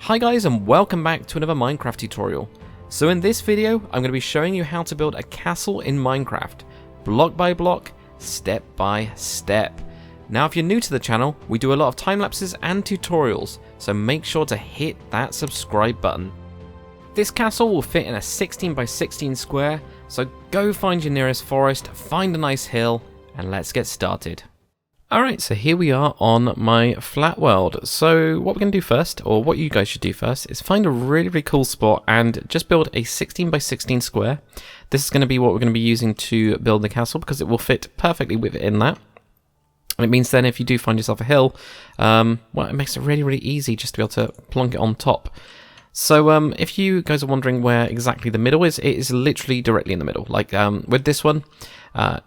Hi guys, and welcome back to another Minecraft tutorial. So in this video, I'm going to be showing you how to build a castle in Minecraft, block by block, step by step. Now if you're new to the channel, we do a lot of time lapses and tutorials, so make sure to hit that subscribe button. This castle will fit in a 16 by 16 square, so go find your nearest forest, find a nice hill, and let's get started. Alright, so here we are on my flat world. So what we're going to do first, or what you guys should do first, is find a really cool spot and just build a 16 by 16 square. This is going to be what we're going to be using to build the castle because it will fit perfectly within that. And it means then if you do find yourself a hill, well, it makes it really easy just to be able to plonk it on top. So if you guys are wondering where exactly the middle is, it is literally directly in the middle. Like with this one,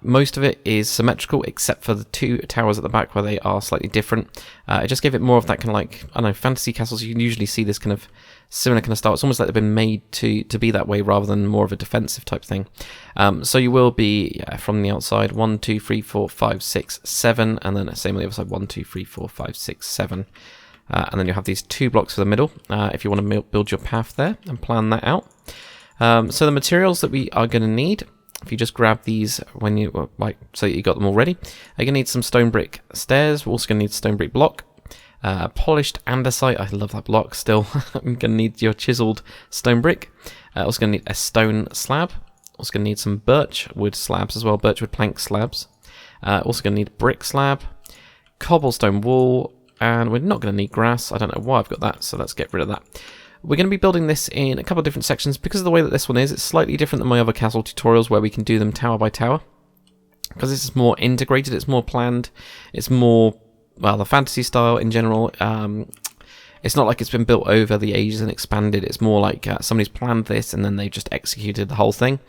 most of it is symmetrical except for the two towers at the back where they are slightly different. I just gave it more of that kind of like, I don't know, fantasy castles. You can usually see this kind of similar kind of style. It's almost like they've been made to be that way rather than more of a defensive type thing. So you will be from the outside 1, 2, 3, 4, 5, 6, 7, and then same on the other side 1, 2, 3, 4, 5, 6, 7. And then you'll have these two blocks for the middle if you want to build your path there and plan that out. So the materials that we are going to need, if you just grab these when you so you got them already, you're going to need some stone brick stairs. We're also going to need stone brick block, polished andesite. I love that block still. I'm going to need your chiseled stone brick. Also going to need a stone slab. Also going to need some birch wood slabs as well, birch wood plank slabs. Also going to need brick slab, cobblestone wall. And we're not going to need grass. I don't know why I've got that, so let's get rid of that. We're going to be building this in a couple of different sections. Because of the way that this one is, it's slightly different than my other castle tutorials where we can do them tower by tower. Because this is more integrated, it's more planned, it's more, well, the fantasy style in general. It's not like it's been built over the ages and expanded. It's more like somebody's planned this and then they've just executed the whole thing.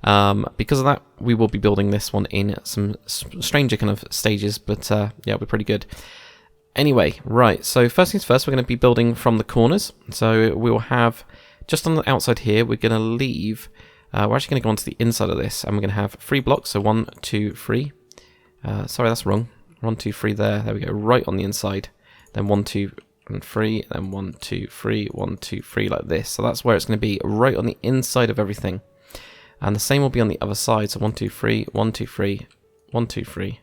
Because of that, we will be building this one in some stranger kind of stages, but yeah, we're pretty good. Anyway, right, so first things first, we're going to be building from the corners. So we will have, just on the outside here, we're going to leave, we're actually going to go onto the inside of this, and we're going to have 3 blocks, so 1, 2, 3. Sorry, that's wrong. 1, 2, 3 there we go, right on the inside. Then 1, 2, and 3, then 1, 2, 3, 1, 2, 3, like this. So that's where it's going to be, right on the inside of everything. And the same will be on the other side, so 1, 2, 3, 1, 2, 3, 1, 2, 3.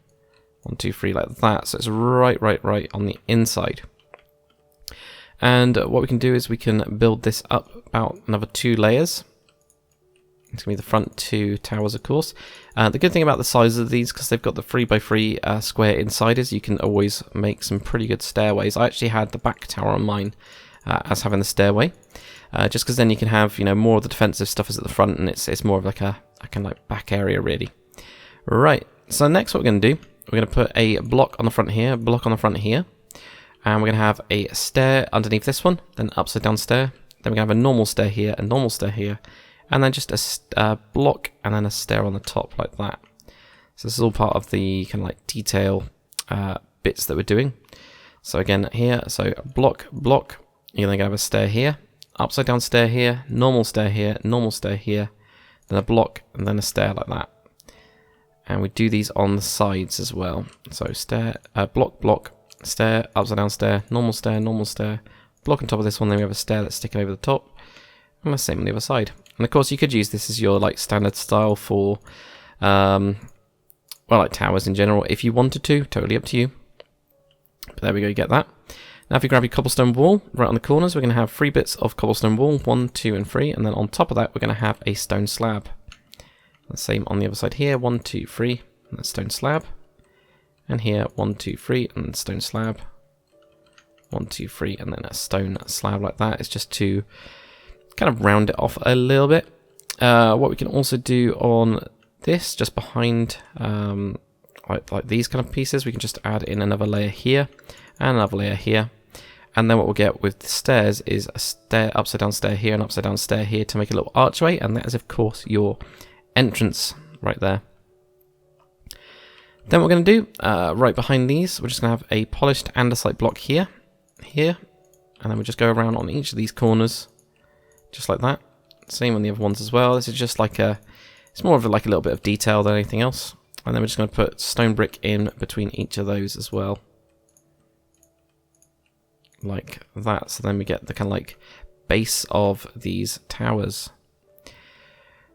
1, 2, 3 like that, so it's right on the inside. And what we can do is we can build this up about another 2 layers. It's going to be the front 2 towers, of course. The good thing about the size of these, because they've got the 3 by 3 square inside, is you can always make some pretty good stairways. I actually had the back tower on mine as having the stairway, just because then you can have, you know, more of the defensive stuff is at the front, and it's more of like a kind of like back area really. Right. So next, what we're going to do, we're going to put a block on the front here, block on the front here, and we're going to have a stair underneath this one, then upside down stair, then we're going to have a normal stair here, a normal stair here, and then just a block and then a stair on the top like that. So this is all part of the kind of like detail bits that we're doing. So again here, so block, you're going to have a stair here, upside down stair here, normal stair here, then a block and then a stair like that. And we do these on the sides as well. So stair, block, stair, upside down stair, normal stair, block on top of this one, then we have a stair that's sticking over the top. And the same on the other side. And of course you could use this as your like standard style for, well, like towers in general, if you wanted to, totally up to you. But there we go, you get that. Now if you grab your cobblestone wall, right on the corners, we're going to have 3 bits of cobblestone wall, 1, 2, and 3. And then on top of that, we're going to have a stone slab. The same on the other side here, 1, 2, 3, and a stone slab. And here, 1, 2, 3, and a stone slab. 1, 2, 3, and then a stone slab like that. It's just to kind of round it off a little bit. What we can also do on this, just behind like these kind of pieces, we can just add in another layer here, and another layer here. And then what we'll get with the stairs is a stair, upside down stair here, and upside down stair here to make a little archway, and that is of course your entrance right there. Then what we're going to do, right behind these, we're just going to have a polished andesite block here, and then we'll just go around on each of these corners, just like that. Same on the other ones as well. This is just like it's more of like a little bit of detail than anything else. And then we're just going to put stone brick in between each of those as well. like that. So then we get the kind of like base of these towers.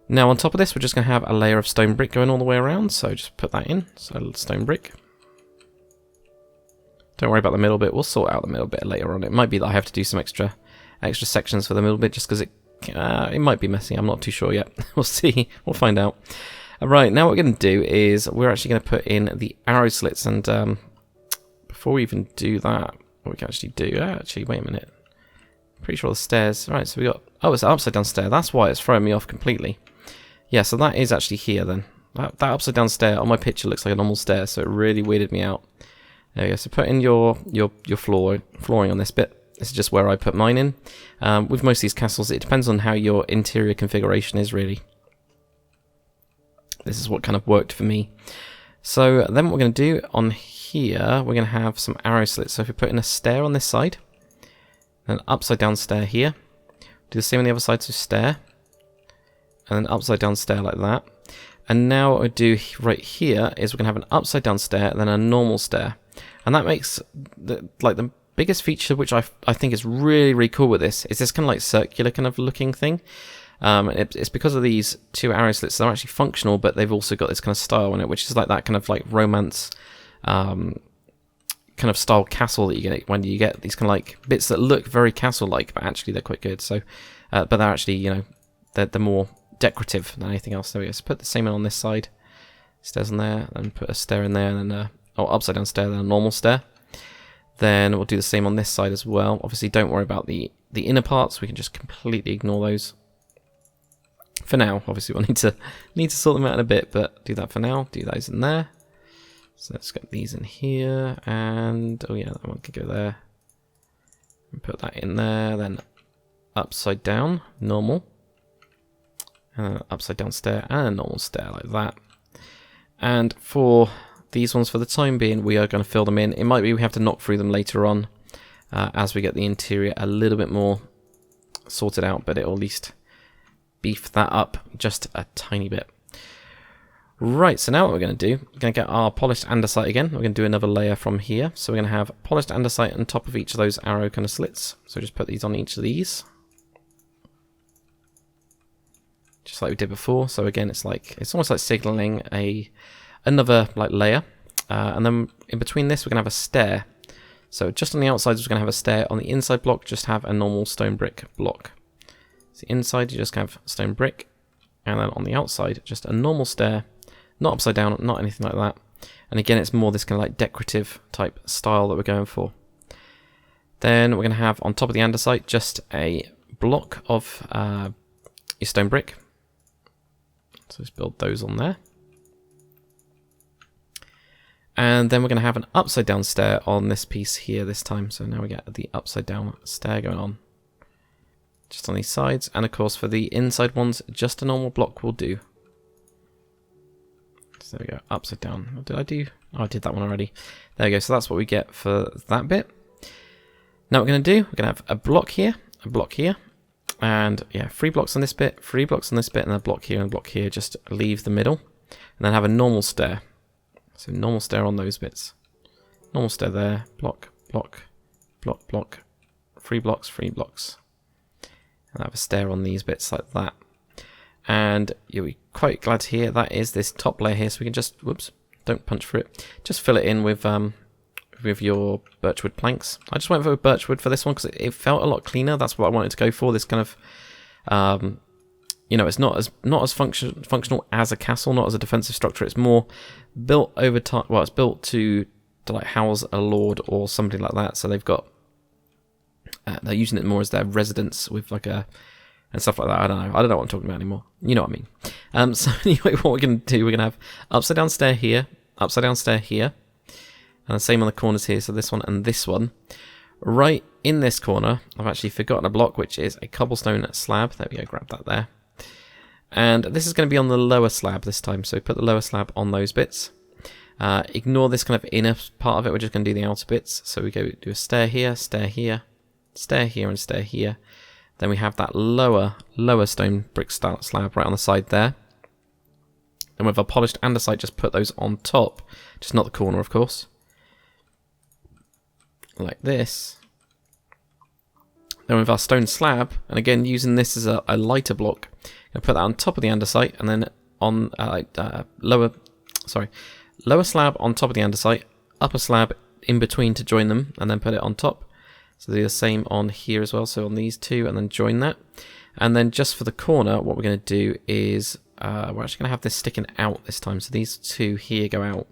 Now on top of this, we're just going to have a layer of stone brick going all the way around. So just put that in. So stone brick. Don't worry about the middle bit. We'll sort out the middle bit later on. It might be that I have to do some extra sections for the middle bit just because it might be messy. I'm not too sure yet. We'll see. We'll find out. Right, now what we're going to do is we're actually going to put in the arrow slits. And before we even do that, what we can actually do... Actually, wait a minute. Pretty sure the stairs... Right, so we got... Oh, it's an upside down stair. That's why it's throwing me off completely. Yeah, so that is actually here then. That upside down stair on my picture looks like a normal stair, so it really weirded me out. There you go. So put in your flooring on this bit. This is just where I put mine in. With most of these castles, it depends on how your interior configuration is, really. This is what kind of worked for me. So then what we're going to do on here, we're going to have some arrow slits. So if we put in a stair on this side, an upside down stair here, do the same on the other side, so stair, and then upside down stair like that. And now what we do right here is we're going to have an upside down stair and then a normal stair. And that makes the biggest feature, which I think is really, really cool with this, is this kind of like circular kind of looking thing. It's because of these two arrow slits. They're actually functional, but they've also got this kind of style in it, which is like that kind of like romance kind of style castle that you get when you get these kind of like bits that look very castle-like, but actually they're quite good. So, but they're actually, you know, they're more decorative than anything else. There we go. So put the same in on this side, stairs on there, then put a stair in there, and then upside down stair, then a normal stair. Then we'll do the same on this side as well. Obviously, don't worry about the inner parts. We can just completely ignore those for now. Obviously, we'll need to sort them out in a bit, but do that for now. Do those in there. So let's get these in here, and oh yeah, that one could go there. And put that in there. Then upside down, normal. Upside down stair and a normal stair like that. And for these ones, for the time being, we are going to fill them in. It might be we have to knock through them later on as we get the interior a little bit more sorted out, but it'll at least beef that up just a tiny bit. Right, so now what we're going to do, we're going to get our polished andesite again. We're going to do another layer from here. So we're going to have polished andesite on top of each of those arrow kind of slits. So just put these on each of these, just like we did before. So again, it's almost like signaling another like layer, and then in between this we're gonna have a stair. So just on the outside we're gonna have a stair. On the inside block, just have a normal stone brick block. So the inside you just have stone brick, and then on the outside just a normal stair, not upside down, not anything like that. And again, it's more this kind of like decorative type style that we're going for. Then we're gonna have on top of the andesite just a block of your stone brick. So let's build those on there. And then we're going to have an upside down stair on this piece here this time. So now we get the upside down stair going on. Just on these sides. And of course for the inside ones, just a normal block will do. So there we go, upside down. What did I do? Oh, I did that one already. There we go, so that's what we get for that bit. Now what we're going to do, we're going to have a block here, and yeah, 3 blocks on this bit, 3 blocks on this bit, and a block here and a block here. Just leave the middle. And then have a normal stair. So normal stair on those bits. Normal stair there, block, block, block, block, 3 blocks, 3 blocks. And I have a stair on these bits like that. And you'll be quite glad to hear that is this top layer here, so we can just, whoops, don't punch through it. Just fill it in with your birchwood planks. I just went for birchwood for this one because it felt a lot cleaner. That's what I wanted to go for. This kind of, you know, it's not as functional as a castle, not as a defensive structure. It's more built over time. Well, it's built to like house a lord or somebody like that. So they've got they're using it more as their residence with like a and stuff like that. I don't know what I'm talking about anymore. You know what I mean. So anyway, what we're gonna do, we're gonna have upside down stair here, upside down stair here, and the same on the corners here. So this one and this one. Right in this corner, I've actually forgotten a block, which is a cobblestone slab. There we go. Grab that there. And this is going to be on the lower slab this time, so put the lower slab on those bits. Ignore this kind of inner part of it, we're just going to do the outer bits. So we go do a stair here, stair here, stair here, and stair here. Then we have that lower stone brick slab right on the side there. And with our polished andesite, just put those on top, just not the corner, of course. Like this. Then with our stone slab, and again using this as a lighter block, I'm going to put that on top of the andesite, and then on lower slab on top of the andesite, upper slab in between to join them, and then put it on top. So do the same on here as well, so on these two, and then join that. And then just for the corner, what we're going to do is, we're actually going to have this sticking out this time, so these two here go out.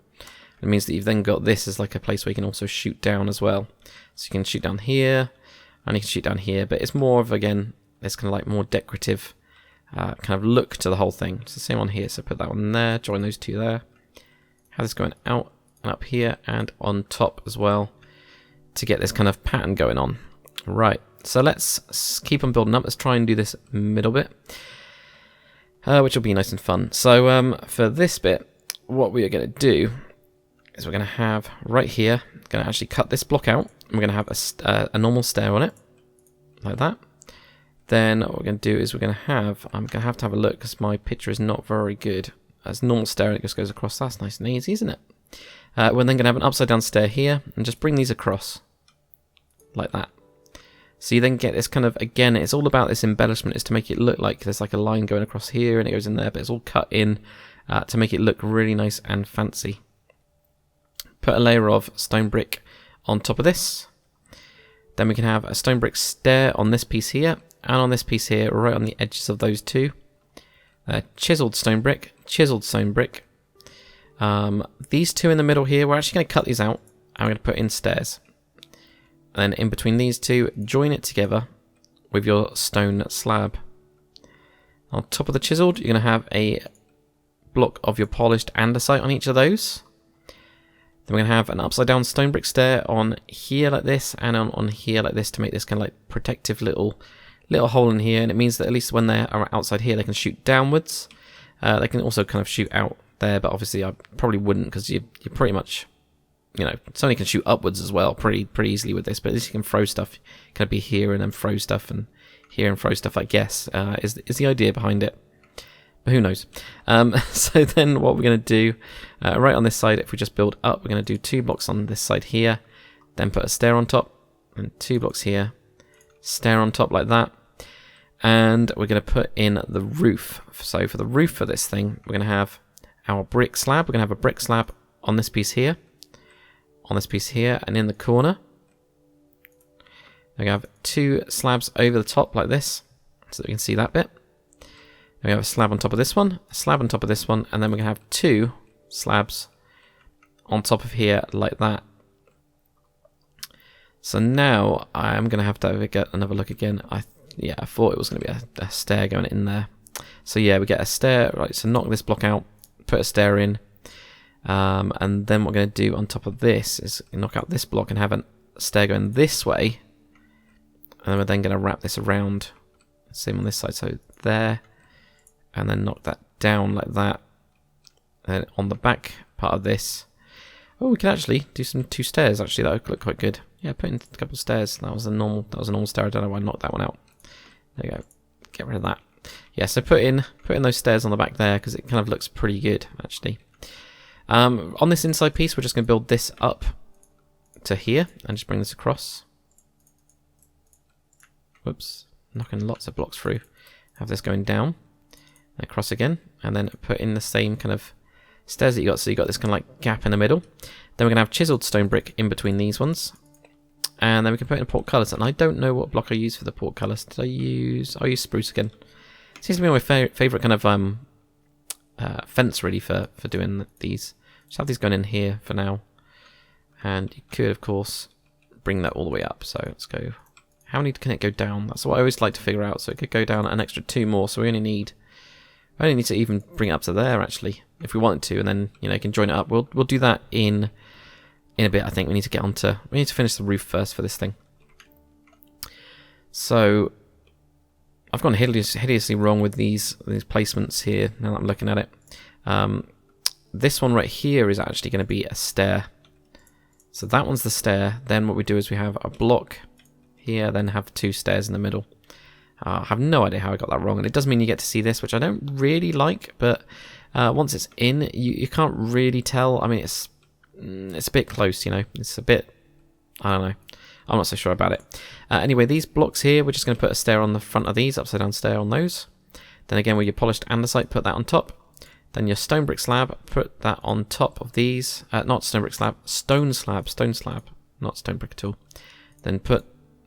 It means that you've then got this as like a place where you can also shoot down as well. So you can shoot down here, and you can shoot down here, but it's more of, again, this kind of like more decorative kind of look to the whole thing. It's the same on here, so put that one there, join those two there. Have this going out and up here and on top as well to get this kind of pattern going on. Right, so let's keep on building up. Let's try and do this middle bit, which will be nice and fun. So for this bit, what we are going to do is we're going to have right here, going to actually cut this block out. We're going to have a normal stair on it, like that. Then what we're going to do is we're going to have, I'm going to have a look because my picture is not very good. As normal stair, it just goes across. That's nice and easy, isn't it? We're then going to have an upside down stair here and just bring these across, like that. So you then get this kind of, again, it's all about this embellishment, is to make it look like there's like a line going across here and it goes in there, but it's all cut in to make it look really nice and fancy. Put a layer of stone brick on top of this. Then we can have a stone brick stair on this piece here and on this piece here, right on the edges of those two. Chiseled stone brick, chiseled stone brick. These two in the middle here, we're actually going to cut these out and we're going to put in stairs. And then in between these two, join it together with your stone slab. On top of the chiseled, you're going to have a block of your polished andesite on each of those. Then we're going to have an upside down stone brick stair on here like this and on here like this to make this kind of like protective little hole in here. And it means that at least when they are outside here, they can shoot downwards. They can also kind of shoot out there, but obviously I probably wouldn't because you're pretty much, you know, Sony can shoot upwards as well pretty easily with this, but at least you can throw stuff. You can be here and then throw stuff and here and throw stuff, I guess, is the idea behind it. But who knows? So then what we're going to do, right on this side, if we just build up, we're going to do 2 blocks on this side here, then put a stair on top, and 2 blocks here, stair on top like that. And we're going to put in the roof. So for the roof for this thing, we're going to have our brick slab. We're going to have a brick slab on this piece here, and in the corner. We're going to have 2 slabs over the top like this, so that we can see that bit. We have a slab on top of this one, a slab on top of this one, and then we're going to have 2 slabs on top of here like that. So now I'm going to have get another look again. I thought it was going to be a stair going in there. So yeah, we get a stair, right, so knock this block out, put a stair in, and then what we're going to do on top of this is knock out this block and have a stair going this way, and then we're then going to wrap this around, same on this side, so there, and then knock that down like that. And on the back part of this, oh, we can actually do 2 stairs. Actually, that would look quite good. Yeah, put in a couple of stairs. That was a normal stair. I don't know why I knocked that one out. There you go. Get rid of that. Yeah, so put in those stairs on the back there because it kind of looks pretty good actually. On this inside piece, we're just going to build this up to here and just bring this across. Whoops, knocking lots of blocks through. Have this going down. Across again, and then put in the same kind of stairs that you got, so you got this kind of like gap in the middle. Then we're going to have chiseled stone brick in between these ones, and then we can put in portcullis. And I don't know what block I use for the portcullis. I'll use spruce again. Seems to be my favourite kind of fence really for doing these. Just have these going in here for now, and you could of course bring that all the way up. So let's go. How many can it go down? That's what I always like to figure out. So it could go down an extra 2 more. So we only need to even bring it up to there actually, if we wanted to, and then you can join it up. We'll do that in a bit. I think we need to finish the roof first for this thing. So I've gone hideously wrong with these placements here. Now that I'm looking at it, this one right here is actually going to be a stair. So that one's the stair. Then what we do is we have a block here, then have 2 stairs in the middle. I have no idea how I got that wrong, and it does mean you get to see this, which I don't really like, but once it's in, you can't really tell. I mean, it's a bit close, it's a bit, I don't know. I'm not so sure about it. Anyway, these blocks here, we're just going to put a stair on the front of these, upside down stair on those. Then again, with your polished andesite, put that on top. Then your stone brick slab, put that on top of these. Not stone brick slab, stone slab, not stone brick at all. Then put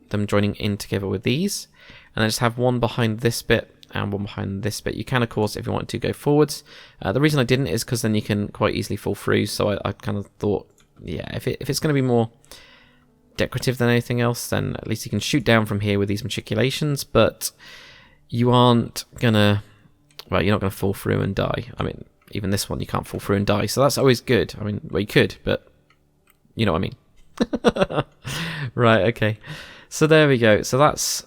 them joining in together with these. And then just have one behind this bit and one behind this bit. You can, of course, if you want to go forwards. The reason I didn't is because then you can quite easily fall through. So I kind of thought, yeah, if it's going to be more decorative than anything else, then at least you can shoot down from here with these matriculations. But you aren't going to, well, you're not going to fall through and die. I mean, even this one, you can't fall through and die. So that's always good. I mean, well, you could, but you know what I mean. Right, okay. So there we go. So that's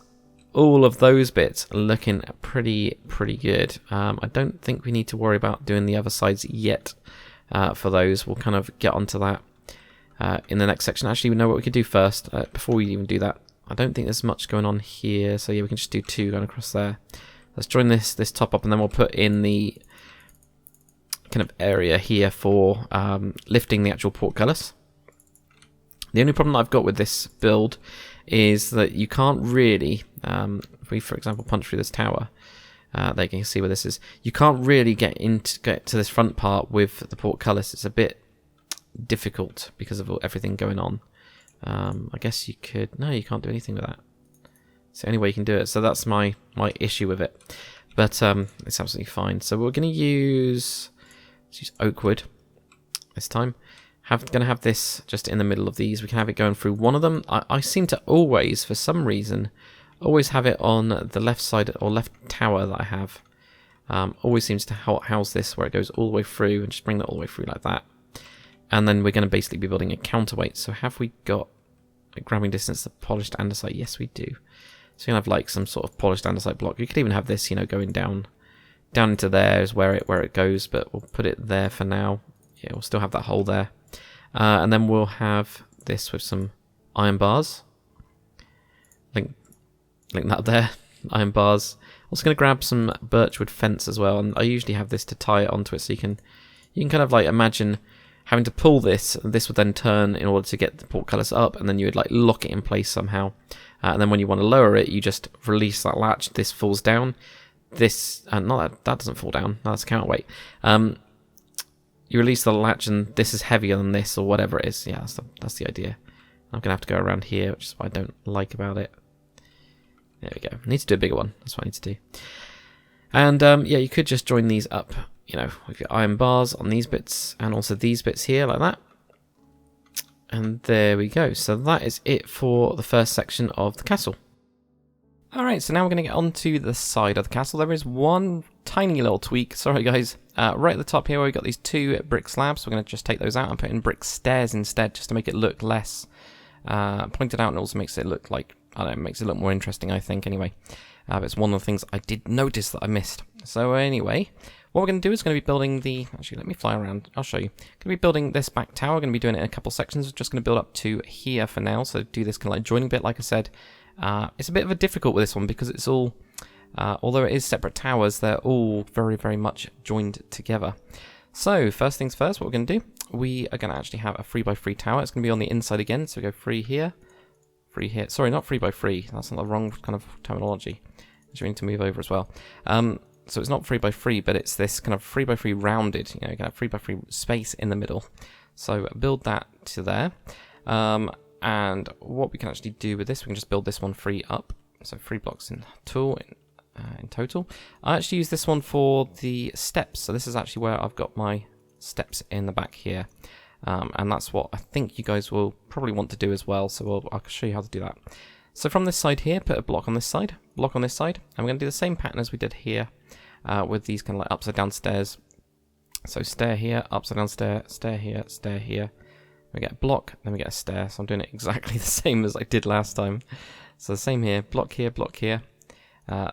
all of those bits looking pretty good. I don't think we need to worry about doing the other sides yet for those. We'll kind of get onto that in the next section. Actually, we know what we could do first before we even do that. I don't think there's much going on here, so yeah, we can just do 2 going across there. Let's join this top up, and then we'll put in the kind of area here for lifting the actual portcullis. The only problem that I've got with this build is that you can't really, if we, for example, punch through this tower, there you can see where this is. You can't really get to this front part with the portcullis. It's a bit difficult because of everything going on. I guess you could. No, you can't do anything with that. It's the only way you can do it. So that's my issue with it. But it's absolutely fine. So we're going to use, let's use oak wood this time. Going to have this just in the middle of these. We can have it going through one of them. I seem to always, for some reason, always have it on the left side or left tower that I have. Always seems to house this where it goes all the way through, and just bring that all the way through like that. And then we're going to basically be building a counterweight. So have we got a grabbing distance to polished andesite? Yes, we do. So you're going to have like some sort of polished andesite block. You could even have this, you know, going down into there is where it goes, but we'll put it there for now. Yeah, we'll still have that hole there. And then we'll have this with some iron bars. Link that there. Iron bars. Also going to grab some birchwood fence as well, and I usually have this to tie it onto it, so you can kind of like imagine having to pull this, and this would then turn in order to get the portcullis up, and then you would like lock it in place somehow. And then when you want to lower it, you just release that latch. This falls down. This, not that doesn't fall down. No, that's a counterweight. You release the latch, and this is heavier than this, or whatever it is. Yeah, that's the idea. I'm gonna have to go around here, which is what I don't like about it. There we go. I need to do a bigger one. That's what I need to do. And yeah, you could just join these up, you know, with your iron bars on these bits, and also these bits here, like that. And there we go. So that is it for the first section of the castle. Alright, so now we're going to get onto the side of the castle. There is one tiny little tweak. Sorry, guys. Right at the top here, we've got these 2 brick slabs. We're going to just take those out and put in brick stairs instead, just to make it look less pointed out, and also makes it look like, I don't know, makes it look more interesting, I think, anyway. But it's one of the things I did notice that I missed. So anyway, what we're going to do is going to be building the... Actually, let me fly around. I'll show you. Going to be building this back tower. We're going to be doing it in a couple sections. We're just going to build up to here for now. So do this kind of like joining bit, like I said. It's a bit of a difficult with this one because it's all... although it is separate towers, they're all very, very much joined together. So, first things first, what we're going to do, we are going to actually have a 3x3 tower. It's going to be on the inside again, so we go 3 here, 3 here. Sorry, not 3x3. That's not the wrong kind of terminology. So we need to move over as well. So it's not 3x3, but it's this kind of 3x3 rounded. You know, you can have 3x3 space in the middle. So build that to there. And what we can actually do with this, we can just build this one 3 up. So 3 blocks in total. I actually use this one for the steps. So this is actually where I've got my steps in the back here. And that's what I think you guys will probably want to do as well. So I'll show you how to do that. So from this side here, put a block on this side, block on this side. And we're going to do the same pattern as we did here with these kind of like upside down stairs. So stair here, upside down stair, stair here, stair here. We get a block, then we get a stair. So I'm doing it exactly the same as I did last time. So the same here, block here,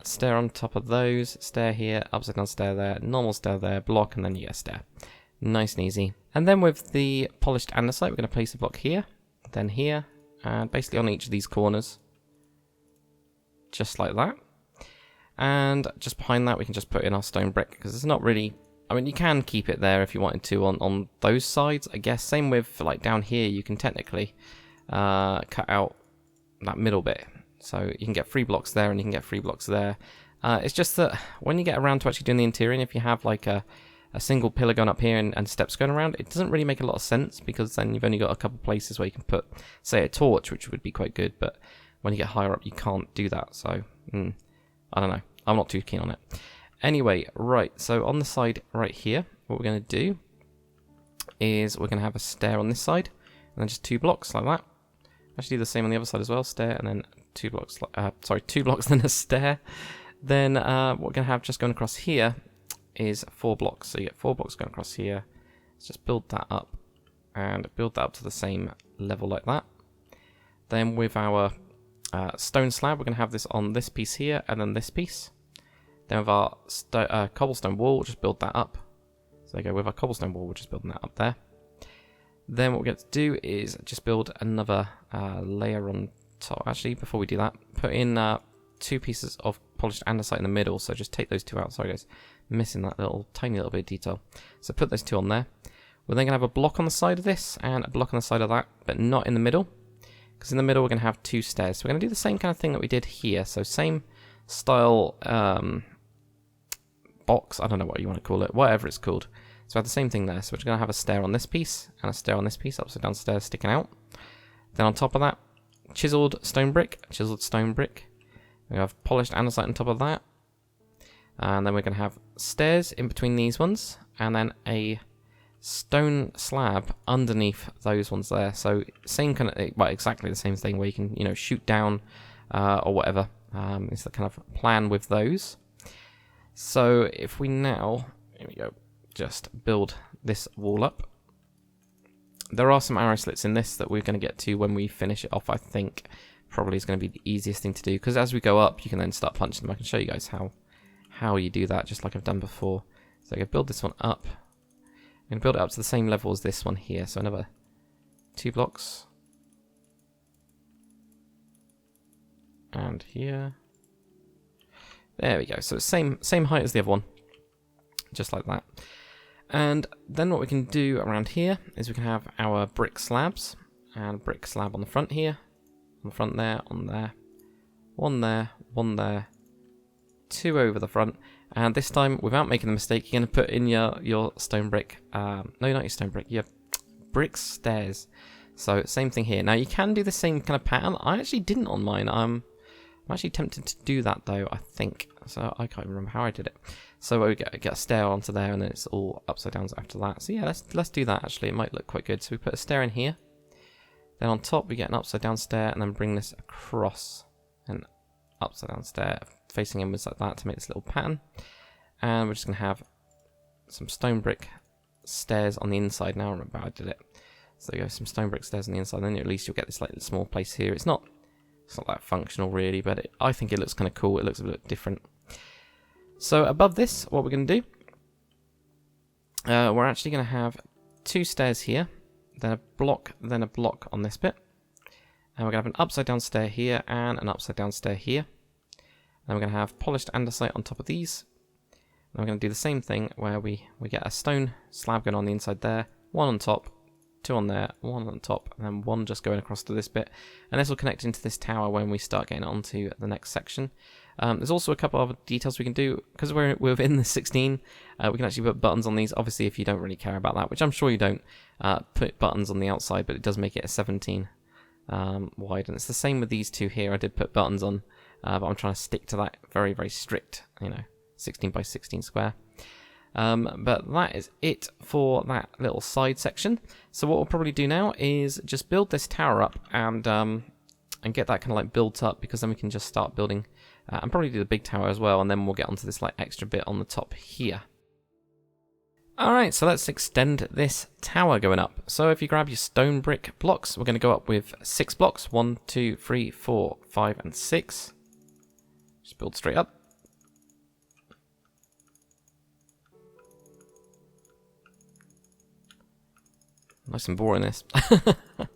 stair on top of those, stair here, upside down stair there, normal stair there, block, and then you get a stair. Nice and easy. And then with the polished andesite, we're going to place a block here, then here, and basically on each of these corners. Just like that. And just behind that, we can just put in our stone brick, because it's not really... I mean, you can keep it there if you wanted to on those sides, I guess. Same with, like, down here, you can technically cut out that middle bit. So you can get 3 blocks there and you can get 3 blocks there. It's just that when you get around to actually doing the interior, and if you have like a single pillar going up here and steps going around, it doesn't really make a lot of sense, because then you've only got a couple places where you can put, say, a torch, which would be quite good, but when you get higher up you can't do that. So I don't know, I'm not too keen on it. Anyway, right, so on the side right here, what we're going to do is we're going to have a stair on this side, and then just 2 blocks like that. Actually do the same on the other side as well, stair, and then 2 blocks, 2 blocks, then a stair. Then what we're going to have just going across here is 4 blocks. So you get 4 blocks going across here. Let's just build that up, and build that up to the same level like that. Then with our stone slab, we're going to have this on this piece here, and then this piece. Then with our cobblestone wall, we'll just build that up. So there you go, with our cobblestone wall, we're just building that up there. Then what we're going to do is just build another layer on top. Actually, before we do that, put in 2 pieces of polished andesite in the middle. So just take those 2 out. Sorry guys, missing that tiny little bit of detail. So put those 2 on there. We're then going to have a block on the side of this and a block on the side of that, but not in the middle, because in the middle we're going to have 2 stairs. So we're going to do the same kind of thing that we did here. So same style box, I don't know what you want to call it, whatever it's called. So we have the same thing there. So we're going to have a stair on this piece and a stair on this piece, upside down stairs sticking out. Then on top of that, chiseled stone brick. We have polished andesite on top of that. And then we're going to have stairs in between these ones, and then a stone slab underneath those ones there. So same kind of, well, exactly the same thing, where you can, you know, shoot down or whatever. Is the kind of plan with those. So if we now, here we go, just build this wall up. There are some arrow slits in this that we're going to get to when we finish it off. I think probably is going to be the easiest thing to do, because as we go up you can then start punching them. I can show you guys how you do that, just like I've done before. So I'm going to build this one up. I'm going to build it up to the same level as this one here. So another 2 blocks. And here. There we go. So same height as the other one. Just like that. And then what we can do around here is we can have our brick slabs. And brick slab on the front here. On the front there, on there. 1 there, 1 there. 2 over the front. And this time, without making the mistake, you're going to put in your stone brick. No, not your stone brick. Your brick stairs. So same thing here. Now you can do the same kind of pattern. I actually didn't on mine. I'm actually tempted to do that though, I think. So I can't remember how I did it. So we get a stair onto there, and then it's all upside down after that. So yeah, let's do that actually. It might look quite good. So we put a stair in here. Then on top we get an upside down stair, and then bring this across an upside down stair facing inwards like that to make this little pattern. And we're just going to have some stone brick stairs on the inside. Now I remember how I did it. So there you go, some stone brick stairs on the inside, then at least you'll get this like small place here. It's not that functional really, but I think it looks kind of cool. It looks a bit different. So above this, what we're going to do, we're actually going to have 2 stairs here, then a block on this bit. And we're going to have an upside down stair here and an upside down stair here. Then we're going to have polished andesite on top of these. And we're going to do the same thing where we get a stone slab going on the inside there, 1 on top, 2 on there, 1 on top, and then 1 just going across to this bit. And this will connect into this tower when we start getting onto the next section. There's also a couple of other details we can do. Because we're within the 16, we can actually put buttons on these. Obviously, if you don't really care about that, which I'm sure you don't, put buttons on the outside, but it does make it a 17 wide. And it's the same with these 2 here. I did put buttons on, but I'm trying to stick to that very, very strict, 16 by 16 square. But that is it for that little side section. So what we'll probably do now is just build this tower up and get that kind of like built up, because then we can just start building and probably do the big tower as well, and then we'll get onto this like extra bit on the top here. Alright, so let's extend this tower going up. So if you grab your stone brick blocks, we're going to go up with 6 blocks. 1, 2, 3, 4, 5, and 6. Just build straight up. Nice and boring this. But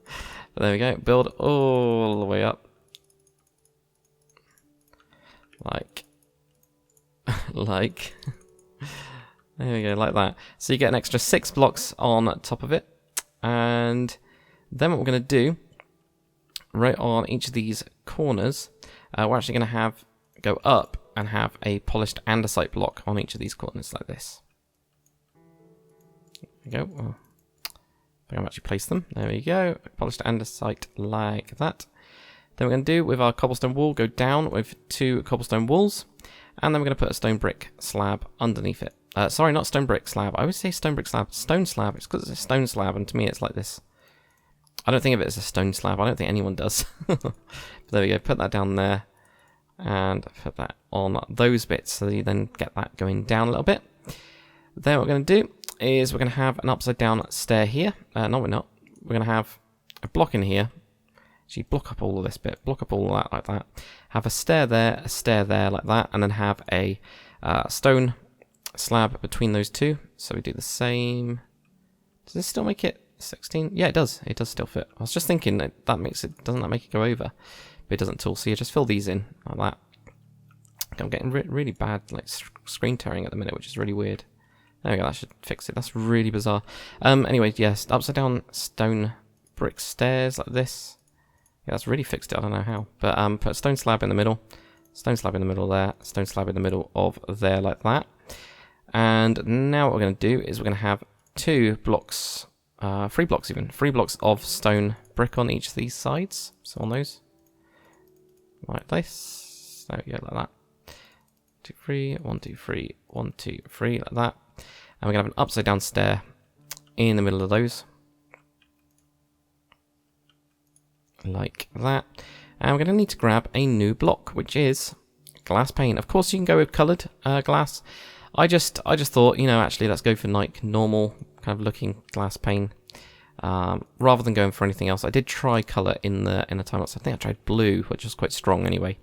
there we go. Build all the way up. Like. There we go, like that. So you get an extra 6 blocks on top of it. And then what we're going to do right on each of these corners, we're actually going to go up and have a polished andesite block on each of these corners like this. There we go. Oh, I think I've actually placed them. There we go. Polished andesite like that. Then we're going to do with our cobblestone wall, go down with 2 cobblestone walls, and then we're going to put a stone brick slab underneath it. Sorry, not stone brick slab. I always say stone brick slab. Stone slab. It's because it's a stone slab, and to me it's like this. I don't think of it as a stone slab. I don't think anyone does. But there we go. Put that down there, and put that on those bits, so you then get that going down a little bit. Then what we're going to do is we're going to have an upside down stair here. No, we're not. We're going to have a block in here. Actually, block up all of this bit. Block up all of that like that. Have a stair there like that, and then have a stone slab between those two. So we do the same. Does this still make it 16? Yeah, it does. It does still fit. I was just thinking that makes it. Doesn't that make it go over? But it doesn't at all. So you just fill these in like that. I'm getting really bad like screen tearing at the minute, which is really weird. There we go. That should fix it. That's really bizarre. Anyway, yes, upside down stone brick stairs like this. Yeah, that's really fixed it. I don't know how. But put a stone slab in the middle. Stone slab in the middle there. Stone slab in the middle of there like that. And now what we're going to do is we're going to have 2 blocks, 3 blocks even. 3 blocks of stone brick on each of these sides. So on those. Like this. There we go, like that. 2, 3, 1, 2, 3, 1, 2, 3, like that. And we're going to have an upside down stair in the middle of those. Like that. And we're going to need to grab a new block, which is glass pane. Of course, you can go with coloured glass. I just thought, you know, actually, let's go for like normal kind of looking glass pane, rather than going for anything else. I did try colour in the time lapse. I think I tried blue, which was quite strong anyway.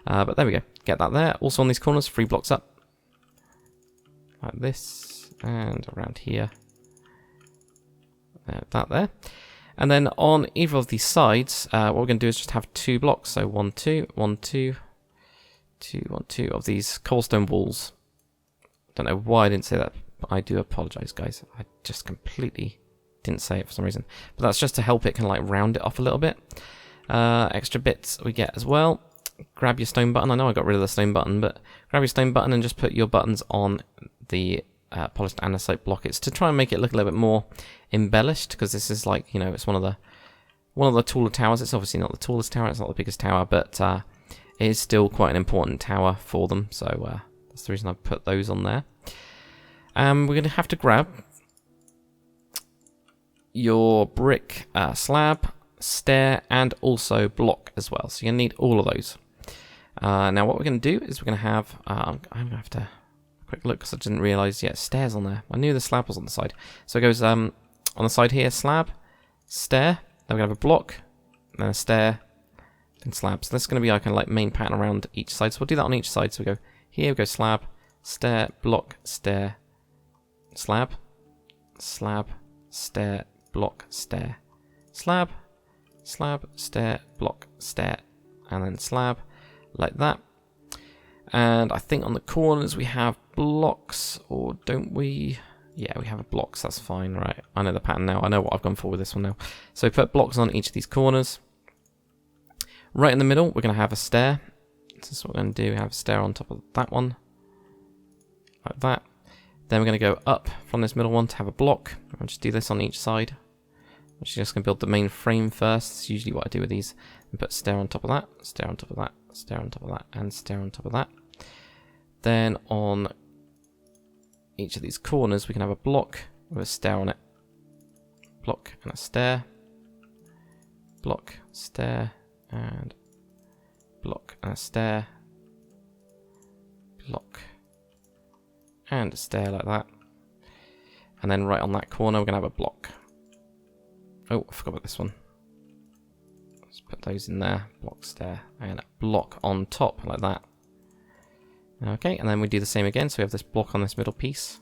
But there we go. Get that there. Also on these corners, 3 blocks up, like this, and around here. That there. And then on either of these sides, what we're going to do is just have 2 blocks. So 1, 2, 1, 2, 2, 1, 2 of these cobblestone walls. Don't know why I didn't say that. But I do apologise, guys. I just completely didn't say it for some reason. But that's just to help it kind of like round it off a little bit. Extra bits we get as well. Grab your stone button. I know I got rid of the stone button, but grab your stone button and just put your buttons on the polished andesite block. It's to try and make it look a little bit more embellished, because this is like, you know, it's one of the taller towers. It's obviously not the tallest tower, it's not the biggest tower, but it is still quite an important tower for them. So that's the reason I put those on there. We're going to have to grab your brick slab, stair, and also block as well. So you're going to need all of those. Now what we're going to do is we're going to have, I'm going to have to quick look because I didn't realise yet stairs on there. I knew the slab was on the side. So it goes on the side here, slab, stair, then we're going to have a block, then a stair, then slab. So this is going to be our kind of like main pattern around each side. So we'll do that on each side. So we go here, we go slab, stair, block, stair, slab, slab, stair, block, stair, slab, slab, stair, block, stair, and then slab, like that. And I think on the corners we have blocks, or don't we? Yeah, we have blocks, that's fine, right? I know the pattern now, I know what I've gone for with this one now. So put blocks on each of these corners. Right in the middle, we're going to have a stair. This is what we're going to do, we have a stair on top of that one, like that. Then we're going to go up from this middle one to have a block. I'll just do this on each side. I'm just going to build the main frame first. That's usually what I do with these. And put stair on top of that, stair on top of that, stair on top of that, and stair on top of that. Then on each of these corners, we can have a block with a stair on it. Block and a stair. Block, stair, and block and a stair. Block and a stair like that. And then right on that corner, we're going to have a block. Oh, I forgot about this one. Let's put those in there. Block, stair, and a block on top like that. Okay, and then we do the same again. So we have this block on this middle piece.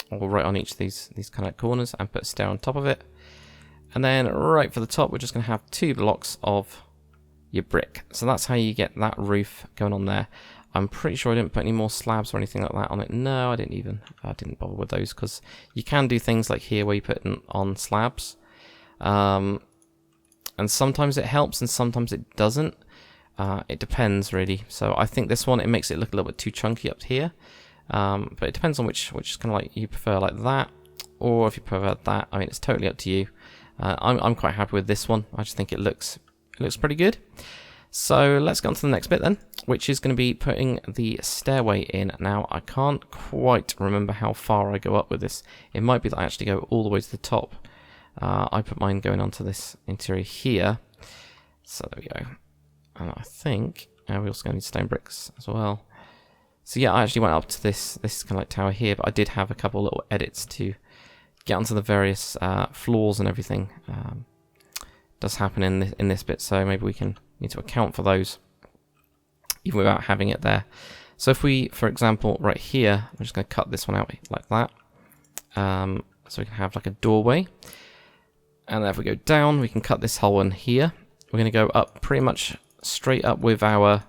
Or right on each of these kind of corners, and put a stair on top of it. And then right for the top, we're just going to have 2 blocks of your brick. So that's how you get that roof going on there. I'm pretty sure I didn't put any more slabs or anything like that on it. No, I didn't bother with those, because you can do things like here where you put it on slabs. and sometimes it helps and sometimes it doesn't. It depends really. So I think this one, it makes it look a little bit too chunky up here, but it depends on which kind of like you prefer, like that, or if you prefer that. I mean, it's totally up to you. I'm quite happy with this one. I just think it looks pretty good. So let's go on to the next bit then, which is going to be putting the stairway in. Now, I can't quite remember how far I go up with this. It might be that I actually go all the way to the top. I put mine going onto this interior here. So there we go. And I think we also going to need stone bricks as well. So yeah, I actually went up to this kind of like tower here, but I did have a couple little edits to get onto the various floors and everything. Does happen in this bit, so maybe we can need to account for those even without having it there. So if we, for example, right here, I'm just going to cut this one out like that, so we can have like a doorway. And then if we go down, we can cut this hole in here. We're going to go up pretty much straight up with our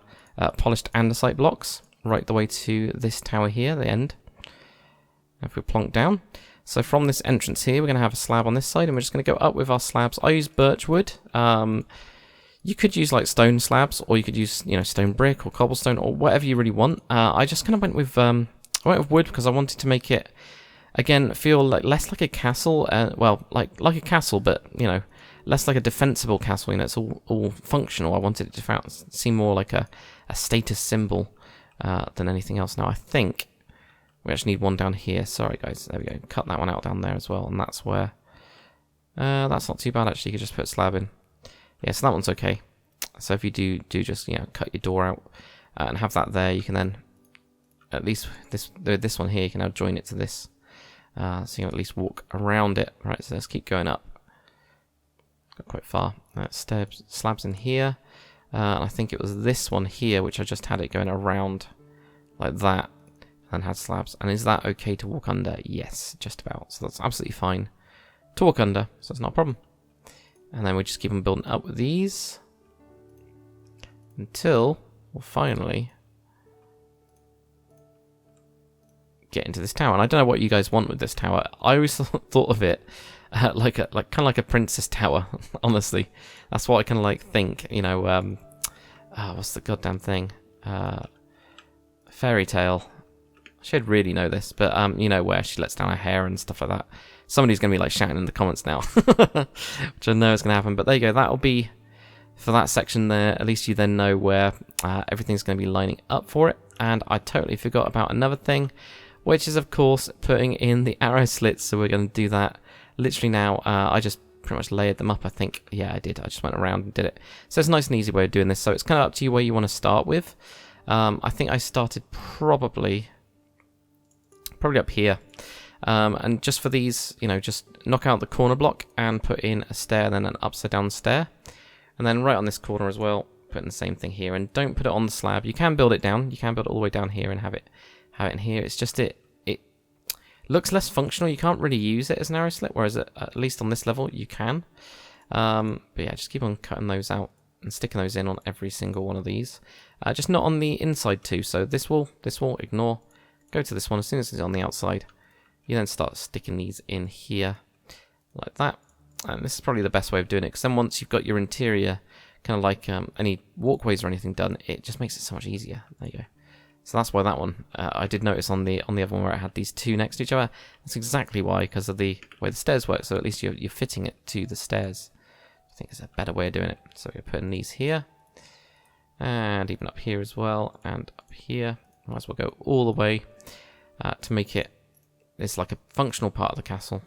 polished andesite blocks right the way to this tower here, the end. If we plonk down. So from this entrance here, we're going to have a slab on this side, and we're just going to go up with our slabs. I use birch wood. You could use like stone slabs, or you could use, you know, stone brick or cobblestone or whatever you really want. I just kind of went with wood because I wanted to make it, again, feel like less like a castle. Well, like a castle, but you know, less like a defensible castle. You know, it's all functional. I wanted it to seem more like a status symbol than anything else. Now I think we actually need one down here. Sorry guys, there we go. Cut that one out down there as well, and that's where. That's not too bad actually. You could just put a slab in. Yeah, so that one's okay. So if you do just, you know, cut your door out and have that there, you can then at least this one here, you can now join it to this, so you can at least walk around it. Right, so let's keep going up. Got quite far. Slabs in here, and I think it was this one here which I just had it going around like that and had slabs. And is that okay to walk under? Yes, just about. So that's absolutely fine to walk under, so it's not a problem. And then we just keep on building up with these until we'll finally get into this tower. And I don't know what you guys want with this tower. I always thought of it like kind of like a princess tower. Honestly, that's what I kind of like think. You know, what's the goddamn thing? Fairy tale. I should really know this, but you know, where she lets down her hair and stuff like that. Somebody's going to be like shouting in the comments now, which I know is going to happen. But there you go. That'll be for that section there. At least you then know where everything's going to be lining up for it. And I totally forgot about another thing, which is, of course, putting in the arrow slits. So we're going to do that literally now. I just pretty much layered them up, I think. Yeah, I did. I just went around and did it. So it's a nice and easy way of doing this. So it's kind of up to you where you want to start with. I think I started probably up here. And just for these, you know, just knock out the corner block and put in a stair, then an upside down stair. And then right on this corner as well, put in the same thing here. And don't put it on the slab. You can build it down. You can build it all the way down here and have it in here. It's just it looks less functional. You can't really use it as an arrow slit, whereas at least on this level you can. But yeah, just keep on cutting those out and sticking those in on every single one of these. Just not on the inside too. So this will ignore. Go to this one as soon as it's on the outside. You then start sticking these in here like that. And this is probably the best way of doing it, because then once you've got your interior kind of like any walkways or anything done, it just makes it so much easier. There you go. So that's why that one, I did notice on the other one where I had these two next to each other. That's exactly why, because of the way the stairs work. So at least you're fitting it to the stairs. I think it's a better way of doing it. So we're putting these here, and even up here as well, and up here. Might as well go all the way to make it. It's like a functional part of the castle,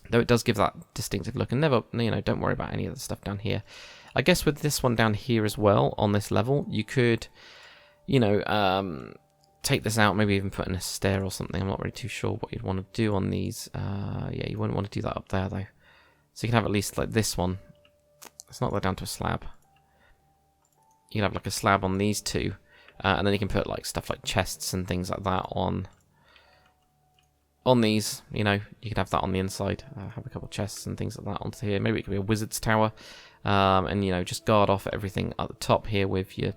though it does give that distinctive look. And never, you know, don't worry about any of the stuff down here. I guess with this one down here as well on this level, you could, you know, take this out, maybe even put in a stair or something. I'm not really too sure what you'd want to do on these. Yeah, you wouldn't want to do that up there though. So you can have at least like this one. Let's knock that down to a slab. You can have like a slab on these two, and then you can put like stuff like chests and things like that on these. You know, you could have that on the inside. Have a couple of chests and things like that onto here. Maybe it could be a wizard's tower, and you know, just guard off everything at the top here with your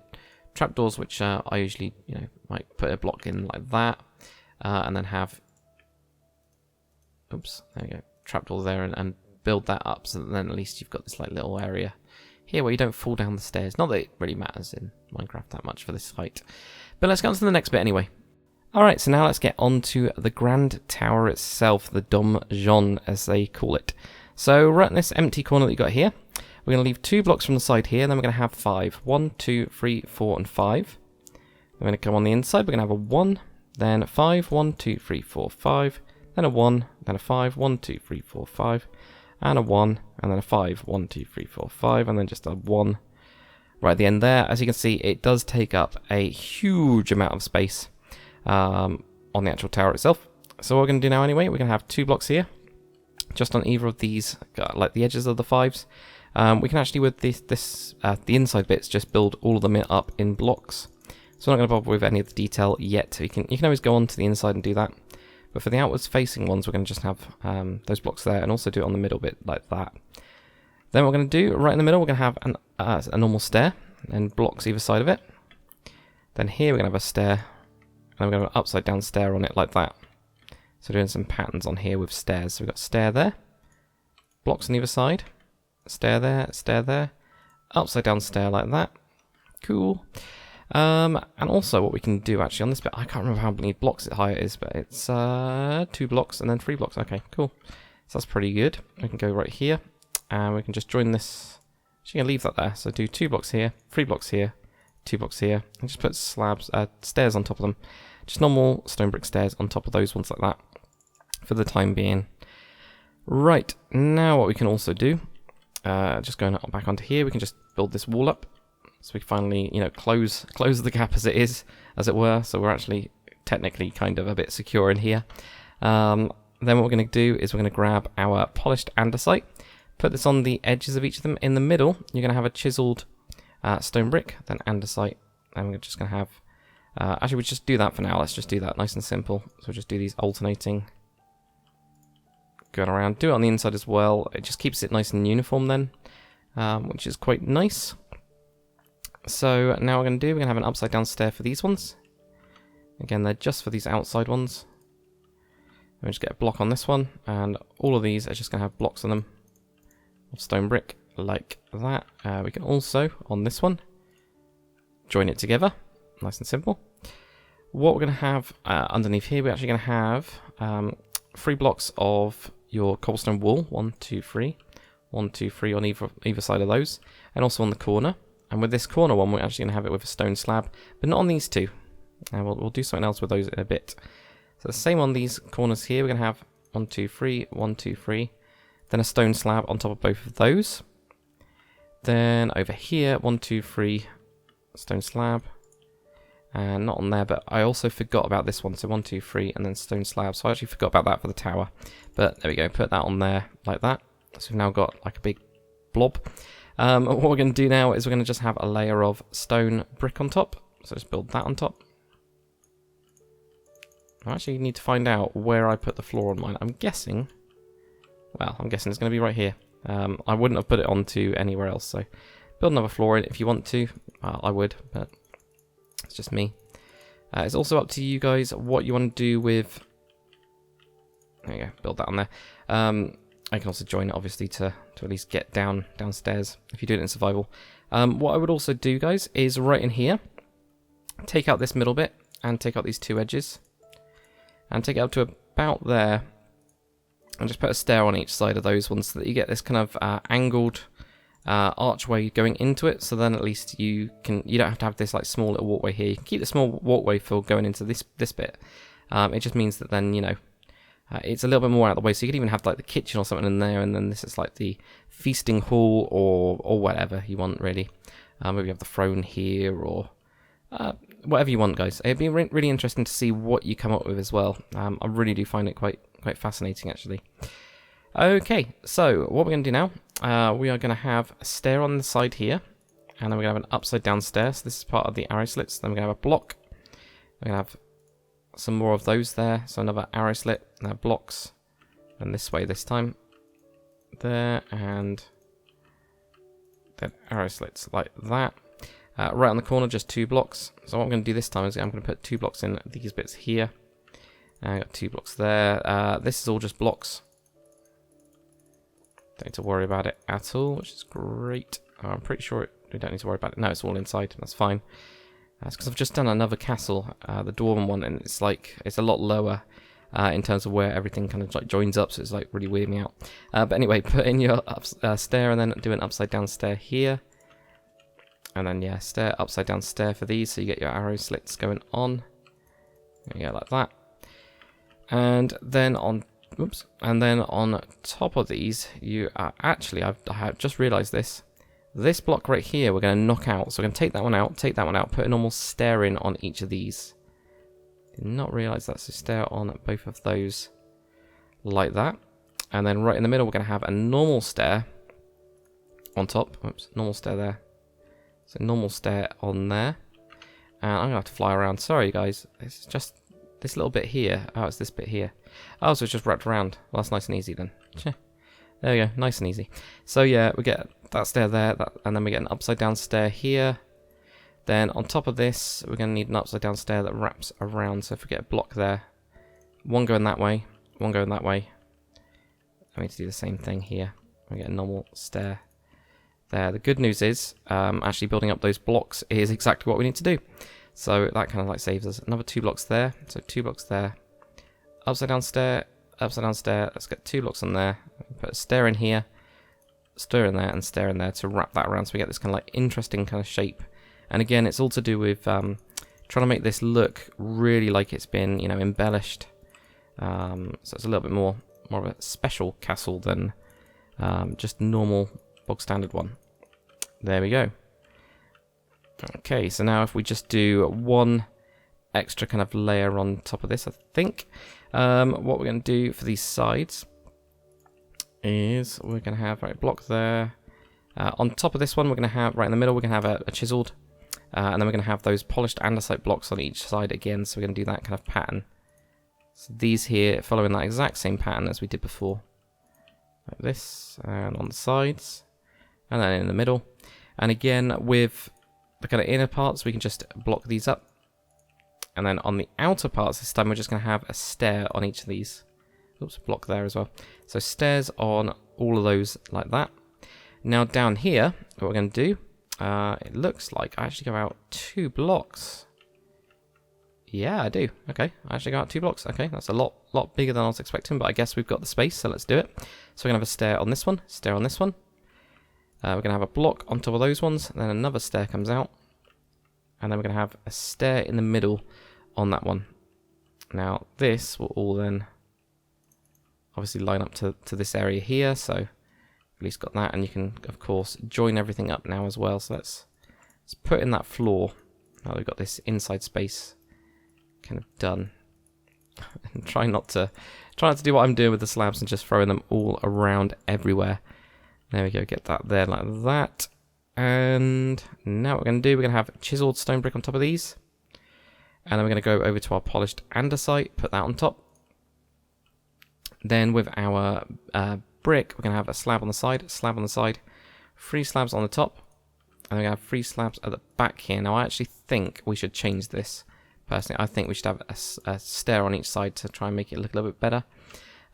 trapdoors, which I usually, you know, might put a block in like that, and then have, oops, there we go, trapdoor there, and build that up so that then at least you've got this like little area here where you don't fall down the stairs. Not that it really matters in Minecraft that much for this height. But let's get on to the next bit anyway. Alright, so now let's get on to the Grand Tower itself, the donjon as they call it. So right in this empty corner that you got here, we're going to leave 2 blocks from the side here, and then we're going to have 5. 1, 2, 3, 4, and 5. We're going to come on the inside, we're going to have a 1, then 5, 1, 2, 3, 4, 5, then a 1, then a 5, 1, 2, 3, 4, 5, and a 1, and then a 5, 1, 2, 3, 4, 5, and then just a 1 right at the end there. As you can see, it does take up a huge amount of space on the actual tower itself. So what we're going to do now anyway, we're going to have 2 blocks here, just on either of these, like the edges of the 5s. We can actually, with the inside bits, just build all of them up in blocks. So I'm not going to bother with any of the detail yet. You can always go on to the inside and do that. But for the outwards facing ones, we're going to just have those blocks there, and also do it on the middle bit like that. Then what we're going to do, right in the middle, we're going to have a normal stair, and blocks either side of it. Then here we're going to have a stair, and we're going to have an upside down stair on it like that. So doing some patterns on here with stairs. So we've got stair there, blocks on either side, stair there, upside down stair like that. Cool. And also what we can do actually on this bit, I can't remember how many blocks high it is, but it's 2 blocks and then 3 blocks. Okay, cool. So that's pretty good. We can go right here, and we can just join this. Actually, I'm gonna leave that there. So do 2 blocks here, 3 blocks here, 2 blocks here, and just put slabs, stairs on top of them. Just normal stone brick stairs on top of those ones like that, for the time being. Right, now what we can also do, just going back onto here, we can just build this wall up. So we finally, close the gap as it is, as it were. So we're actually technically kind of a bit secure in here. Then what we're going to do is we're going to grab our polished andesite, put this on the edges of each of them. In the middle, you're going to have a chiseled stone brick, then andesite, and we're just going to have... actually, we'll just do that for now. Let's just do that nice and simple. So we'll just do these alternating, going around. Do it on the inside as well. It just keeps it nice and uniform then, which is quite nice. So now what we're going to do, we're going to have an upside down stair for these ones. Again, they're just for these outside ones. We'll just get a block on this one, and all of these are just going to have blocks on them of stone brick like that. We can also, on this one, join it together, nice and simple. What we're going to have underneath here, we're actually going to have 3 blocks of your cobblestone wall, 1, 2, 3, 1, 2, 3 on either side of those, and also on the corner. And with this corner one, we're actually going to have it with a stone slab, but not on these 2. And we'll do something else with those in a bit. So the same on these corners here, we're going to have 1, 2, 3, 1, 2, 3, then a stone slab on top of both of those. Then over here, 1, 2, 3, stone slab, and not on there, but I also forgot about this one. So 1, 2, 3, and then stone slab. So I actually forgot about that for the tower, but there we go. Put that on there like that. So we've now got like a big blob. What we're going to do now is we're going to just have a layer of stone brick on top. So just build that on top. I actually need to find out where I put the floor on mine. I'm guessing it's going to be right here. I wouldn't have put it onto anywhere else, so build another floor in if you want to. I would, but it's just me. It's also up to you guys what you want to do with... There you go, build that on there. I can also join it, obviously, to at least get downstairs if you do it in survival. What I would also do, guys, is right in here, take out this middle bit and take out these 2 edges and take it up to about there, and just put a stair on each side of those ones so that you get this kind of angled archway going into it. So then at least you don't have to have this like small little walkway here. You can keep the small walkway for going into this bit. It just means that then it's a little bit more out of the way, so you could even have like the kitchen or something in there, and then this is like the feasting hall or whatever you want, really. Maybe you have the throne here, or whatever you want, guys. It'd be really interesting to see what you come up with as well. I really do find it quite fascinating, actually. Okay, so what we're going to do now, we are going to have a stair on the side here, and then we're going to have an upside down stair. So this is part of the arrow slits. Then we're going to have a block. We're going to have some more of those there, so another arrow slit, now blocks, and this way this time, there, and then arrow slits like that. Right on the corner, just 2 blocks. So what I'm going to do this time is I'm going to put 2 blocks in these bits here, and I got 2 blocks there. This is all just blocks. Don't need to worry about it at all, which is great. I'm pretty sure we don't need to worry about it. No, it's all inside. That's fine. That's because I've just done another castle, the dwarven one, and it's a lot lower in terms of where everything kind of like joins up, so it's like really weirding me out. But anyway, put in your stair and then do an upside down stair here. And then, yeah, stair, upside down stair for these, so you get your arrow slits going on. There you go, like that. And then on, whoops, and then on top of these, you are actually, I have just realised this. This block right here, we're going to knock out. So we're going to take that one out, put a normal stair in on each of these. Did not realise that's a stair on both of those, like that. And then right in the middle, we're going to have a normal stair on top. Whoops, normal stair there. So normal stair on there. And I'm going to have to fly around. Sorry, guys. It's just this little bit here. Oh, it's this bit here. Oh, so it's just wrapped around. Well, that's nice and easy then. There we go. Nice and easy. So, yeah, we get that stair there. And then we get an upside down stair here. Then on top of this, we're going to need an upside down stair that wraps around. So if we get a block there, one going that way, one going that way. I need to do the same thing here. We get a normal stair there. The good news is, actually building up those blocks is exactly what we need to do. So that kind of like saves us. Another 2 blocks there. So 2 blocks there. Upside down stair, upside down stair. Let's get 2 blocks on there. Put a stair in here, stair in there, and stair in there to wrap that around. So we get this kind of like interesting kind of shape. And again, it's all to do with trying to make this look really like it's been, you know, embellished. So it's a little bit more of a special castle than just normal bog standard one. There we go. Okay, so now if we just do one extra kind of layer on top of this, I think what we're going to do for these sides is we're going to have block there. On top of this one, we're going to have right in the middle, we're going to have a chiseled, and then we're going to have those polished andesite blocks on each side again. So we're going to do that kind of pattern. So these here following that exact same pattern as we did before, like this, and on the sides, and then in the middle. And again, with the kind of inner parts, we can just block these up. And then on the outer parts this time, we're just going to have a stair on each of these. Oops, block there as well. So stairs on all of those like that. Now down here, what we're going to do, it looks like I actually go out 2 blocks. Yeah, I do. Okay, I actually go out 2 blocks. Okay, that's a lot bigger than I was expecting, but I guess we've got the space, so let's do it. So we're going to have a stair on this one, stair on this one. We're going to have a block on top of those ones, and then another stair comes out. And then we're going to have a stair in the middle on that one. Now, this will all then obviously line up to this area here, so at least got that. And you can, of course, join everything up now as well. So let's put in that floor. Now we've got this inside space kind of done. And try not to do what I'm doing with the slabs and just throwing them all around everywhere. There we go, get that there like that. And now what we're going to do, we're going to have chiseled stone brick on top of these. And then we're going to go over to our polished andesite, put that on top. Then with our brick, we're going to have a slab on the side, 3 slabs on the top. And we're going to have 3 slabs at the back here. Now I actually think we should change this. Personally, I think we should have a stair on each side to try and make it look a little bit better.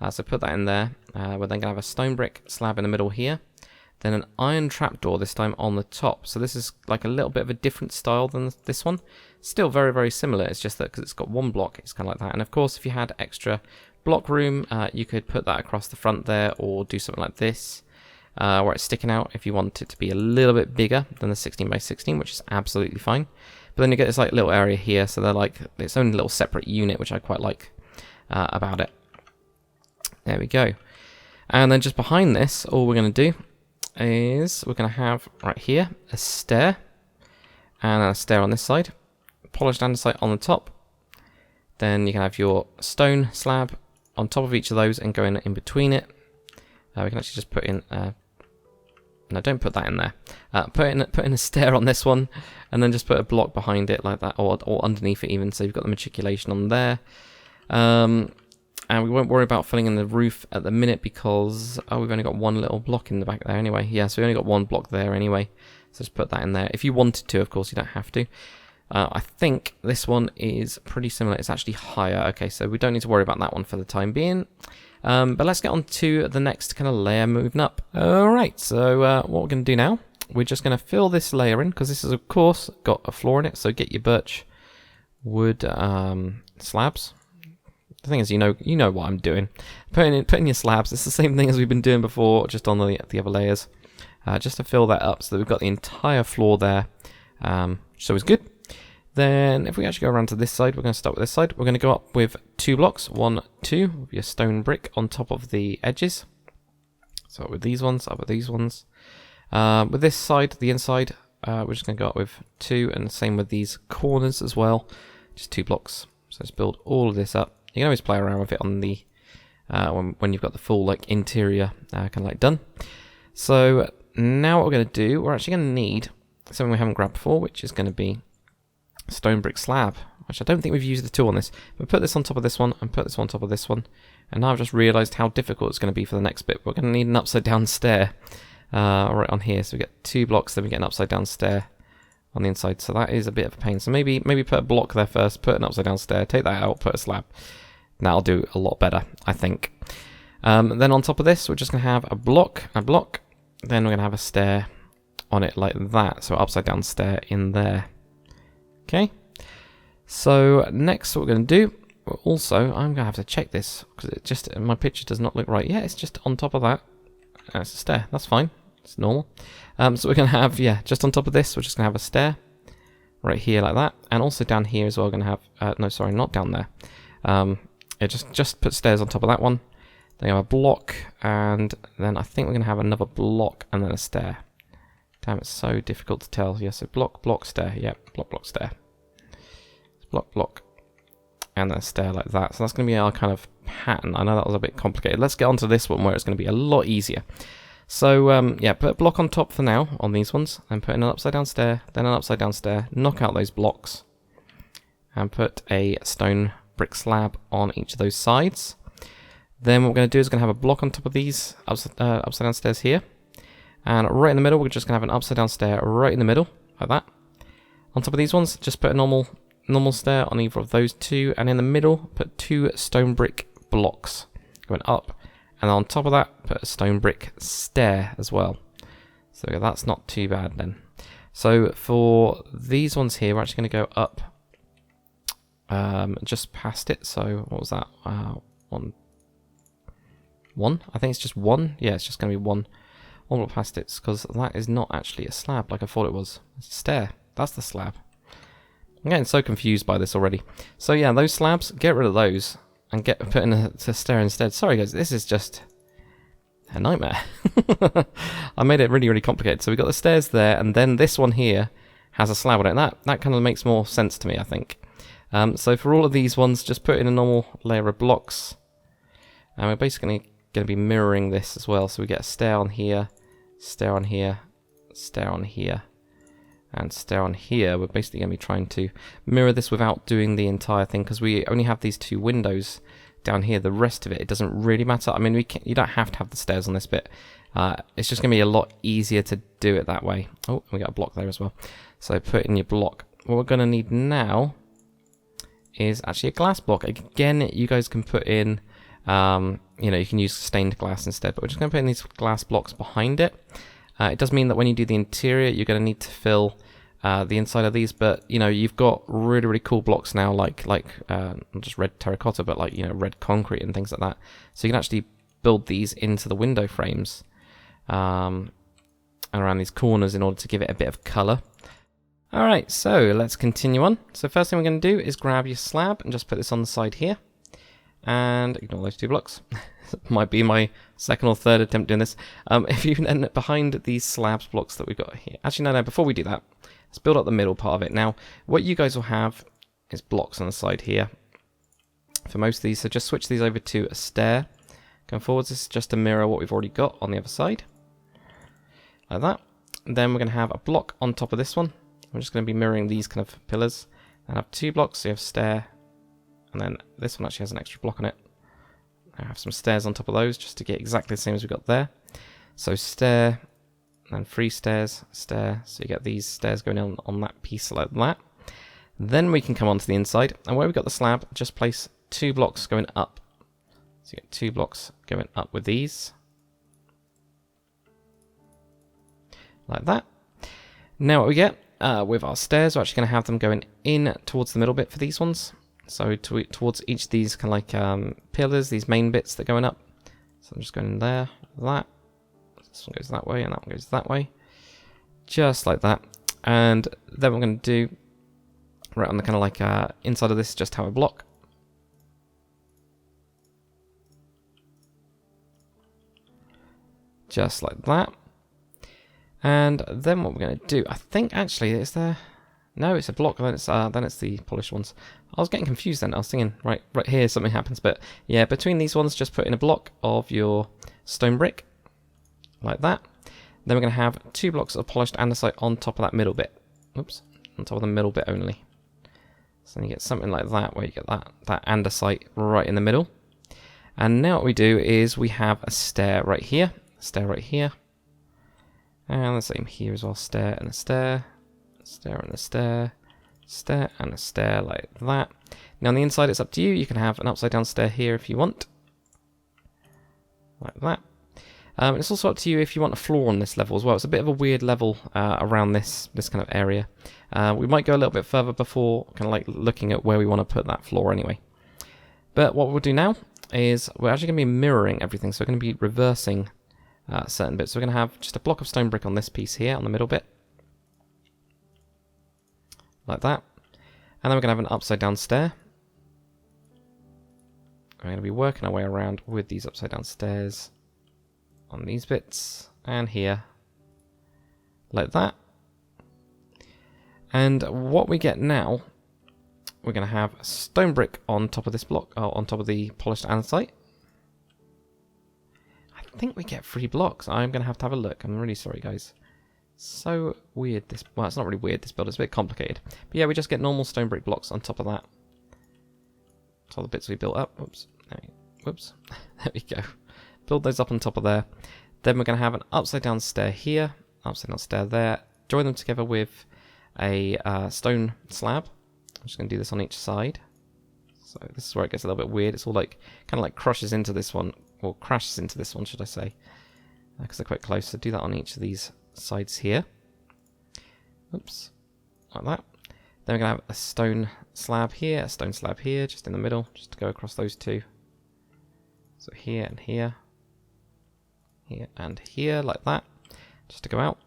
So put that in there. We're then going to have a stone brick slab in the middle here. Then an iron trapdoor this time on the top. So this is like a little bit of a different style than this one. Still very, very similar. It's just that because it's got 1 block, it's kind of like that. And of course, if you had extra block room, you could put that across the front there or do something like this. Where it's sticking out if you want it to be a little bit bigger than the 16 by 16, which is absolutely fine. But then you get this like little area here. So they're like its own little separate unit, which I quite like about it. There we go. And then just behind this, all we're going to do is we're going to have right here a stair and a stair on this side, polished andesite on the top. Then you can have your stone slab on top of each of those and going in between it. We can actually just put in no, don't put that in there. Put in a stair on this one, and then just put a block behind it like that, or underneath it even, so you've got the matriculation on there. And we won't worry about filling in the roof at the minute because, we've only got 1 little block in the back there anyway. Yeah, so we only got 1 block there anyway. So just put that in there. If you wanted to, of course, you don't have to. I think this one is pretty similar. It's actually higher. Okay, so we don't need to worry about that one for the time being. But let's get on to the next kind of layer moving up. Alright, so what we're going to do now, we're just going to fill this layer in, because this has of course got a floor in it, so get your birch wood slabs. The thing is, you know what I'm doing. Putting your slabs, it's the same thing as we've been doing before, just on the other layers. Just to fill that up so that we've got the entire floor there. So it's good. Then if we actually go around to this side, we're going to start with this side. We're going to go up with 2 blocks, 1, 2, with your stone brick on top of the edges. So with these ones, up with these ones. With this side, the inside, we're just going to go up with 2, and the same with these corners as well. Just 2 blocks. So let's build all of this up. You can always play around with it on the when you've got the full like interior kind of like done. So now what we're going to do, we're actually going to need something we haven't grabbed before, which is going to be stone brick slab, which I don't think we've used the tool on this. But put this on top of this one and put this on top of this one, and now I've just realised how difficult it's going to be for the next bit. We're going to need an upside down stair right on here. So we get 2 blocks, then we get an upside down stair on the inside. So that is a bit of a pain. So maybe put a block there first, put an upside down stair, take that out, put a slab. That'll do a lot better, I think. Then on top of this, we're just going to have a block, then we're going to have a stair on it like that. So upside down stair in there. Okay. So next what we're going to do, also, I'm going to have to check this, because it just, my picture does not look right. Yeah, it's just on top of that. It's a stair. That's fine. It's normal. So we're going to have, yeah, just on top of this, we're just going to have a stair right here like that. And also down here as well, we're going to have, no, sorry, not down there. Yeah, just put stairs on top of that one. Then you have a block, and then I think we're going to have another block and then a stair. Damn, it's so difficult to tell. Yeah, so block, stair. Yeah, block, stair. Block, and then a stair like that. So that's going to be our kind of pattern. I know that was a bit complicated. Let's get onto this one where it's going to be a lot easier. So, yeah, put a block on top for now on these ones, and put in an upside down stair, then an upside down stair, knock out those blocks, and put a stone brick slab on each of those sides. Then what we're going to do is we're going to have a block on top of these upside down stairs here. And right in the middle, we're just going to have an upside down stair right in the middle, like that. On top of these ones, just put a normal stair on either of those 2. And in the middle, put 2 stone brick blocks going up. And on top of that, put a stone brick stair as well. So that's not too bad then. So for these ones here, we're actually going to go up just past it. So what was that? One? I think it's just 1. Yeah, it's just going to be 1. All up past it, because that is not actually a slab like I thought it was. It's a stair. That's the slab. I'm getting so confused by this already. So yeah, those slabs, get rid of those and put in a stair instead. Sorry guys, this is just a nightmare. I made it really, really complicated. So we've got the stairs there, and then this one here has a slab on it. That kind of makes more sense to me, I think. So for all of these ones, just put in a normal layer of blocks. And we're basically going to be mirroring this as well. So we get a stair on here, stair on here, stair on here, and stair on here. We're basically going to be trying to mirror this without doing the entire thing, because we only have these 2 windows down here. The rest of it doesn't really matter. I mean, you don't have to have the stairs on this bit. It's just going to be a lot easier to do it that way. Oh, we got a block there as well. So put in your block. What we're going to need now is actually a glass block. Again, you guys can put in, you know, you can use stained glass instead, but we're just going to put in these glass blocks behind it. It does mean that when you do the interior, you're going to need to fill the inside of these, but you know, you've got really, really cool blocks now, like not just red terracotta, but like, you know, red concrete and things like that. So you can actually build these into the window frames and around these corners in order to give it a bit of color. Alright, so let's continue on. So first thing we're going to do is grab your slab and just put this on the side here. And ignore those 2 blocks. Might be my second or third attempt doing this. If you end up behind these slabs blocks that we've got here. Actually, no, before we do that, let's build up the middle part of it. Now, what you guys will have is blocks on the side here for most of these. So just switch these over to a stair. Going forwards, this is just to mirror what we've already got on the other side. Like that. And then we're going to have a block on top of this one. We're just going to be mirroring these kind of pillars. And have 2 blocks, so you have stair. And then this one actually has an extra block on it. I have some stairs on top of those just to get exactly the same as we got there. So stair, and 3 stairs, stair. So you get these stairs going on that piece like that. Then we can come onto the inside, and where we've got the slab, just place 2 blocks going up. So you get 2 blocks going up with these. Like that. Now what we get with our stairs, we're actually going to have them going in towards the middle bit for these ones. So towards each of these kind of like pillars, these main bits that are going up. So I'm just going in there, that. This one goes that way and that one goes that way. Just like that. And then what we're going to do, right on the kind of like inside of this, just have a block. Just like that. And then what we're going to do, I think actually, is there... No, it's a block, then it's the polished ones. I was getting confused then, I was thinking, right here something happens, but yeah, between these ones, just put in a block of your stone brick, like that. Then we're going to have 2 blocks of polished andesite on top of that middle bit. Oops, on top of the middle bit only. So then you get something like that, where you get that andesite right in the middle. And now what we do is we have a stair right here, and the same here as well, stair and a stair. Stair and a stair, stair and a stair, like that. Now on the inside it's up to you. You can have an upside down stair here if you want, like that. It's also up to you if you want a floor on this level as well. It's a bit of a weird level around this kind of area. We might go a little bit further before kind of like looking at where we want to put that floor anyway. But what we'll do now is we're actually going to be mirroring everything. So we're going to be reversing certain bits. So we're going to have just a block of stone brick on this piece here, on the middle bit. Like that. And then we're going to have an upside down stair. We're going to be working our way around with these upside down stairs on these bits and here. Like that. And what we get now, we're going to have a stone brick on top of this block, on top of the polished andesite. I think we get 3 blocks. I'm going to have a look. I'm really sorry, guys. So weird this, well, it's not really weird, this build is a bit complicated. But yeah, we just get normal stone brick blocks on top of that. That's all the bits we built up. Whoops. Whoops. There we go. Build those up on top of there. Then we're going to have an upside down stair here, upside down stair there. Join them together with a stone slab. I'm just going to do this on each side. So this is where it gets a little bit weird. It's all like, kind of like crushes into this one, or crashes into this one, should I say. Because they're quite close. So do that on each of these sides here. Oops, like that. Then we're going to have a stone slab here, a stone slab here, just in the middle, just to go across those 2. So here and here, here and here, like that, just to go out.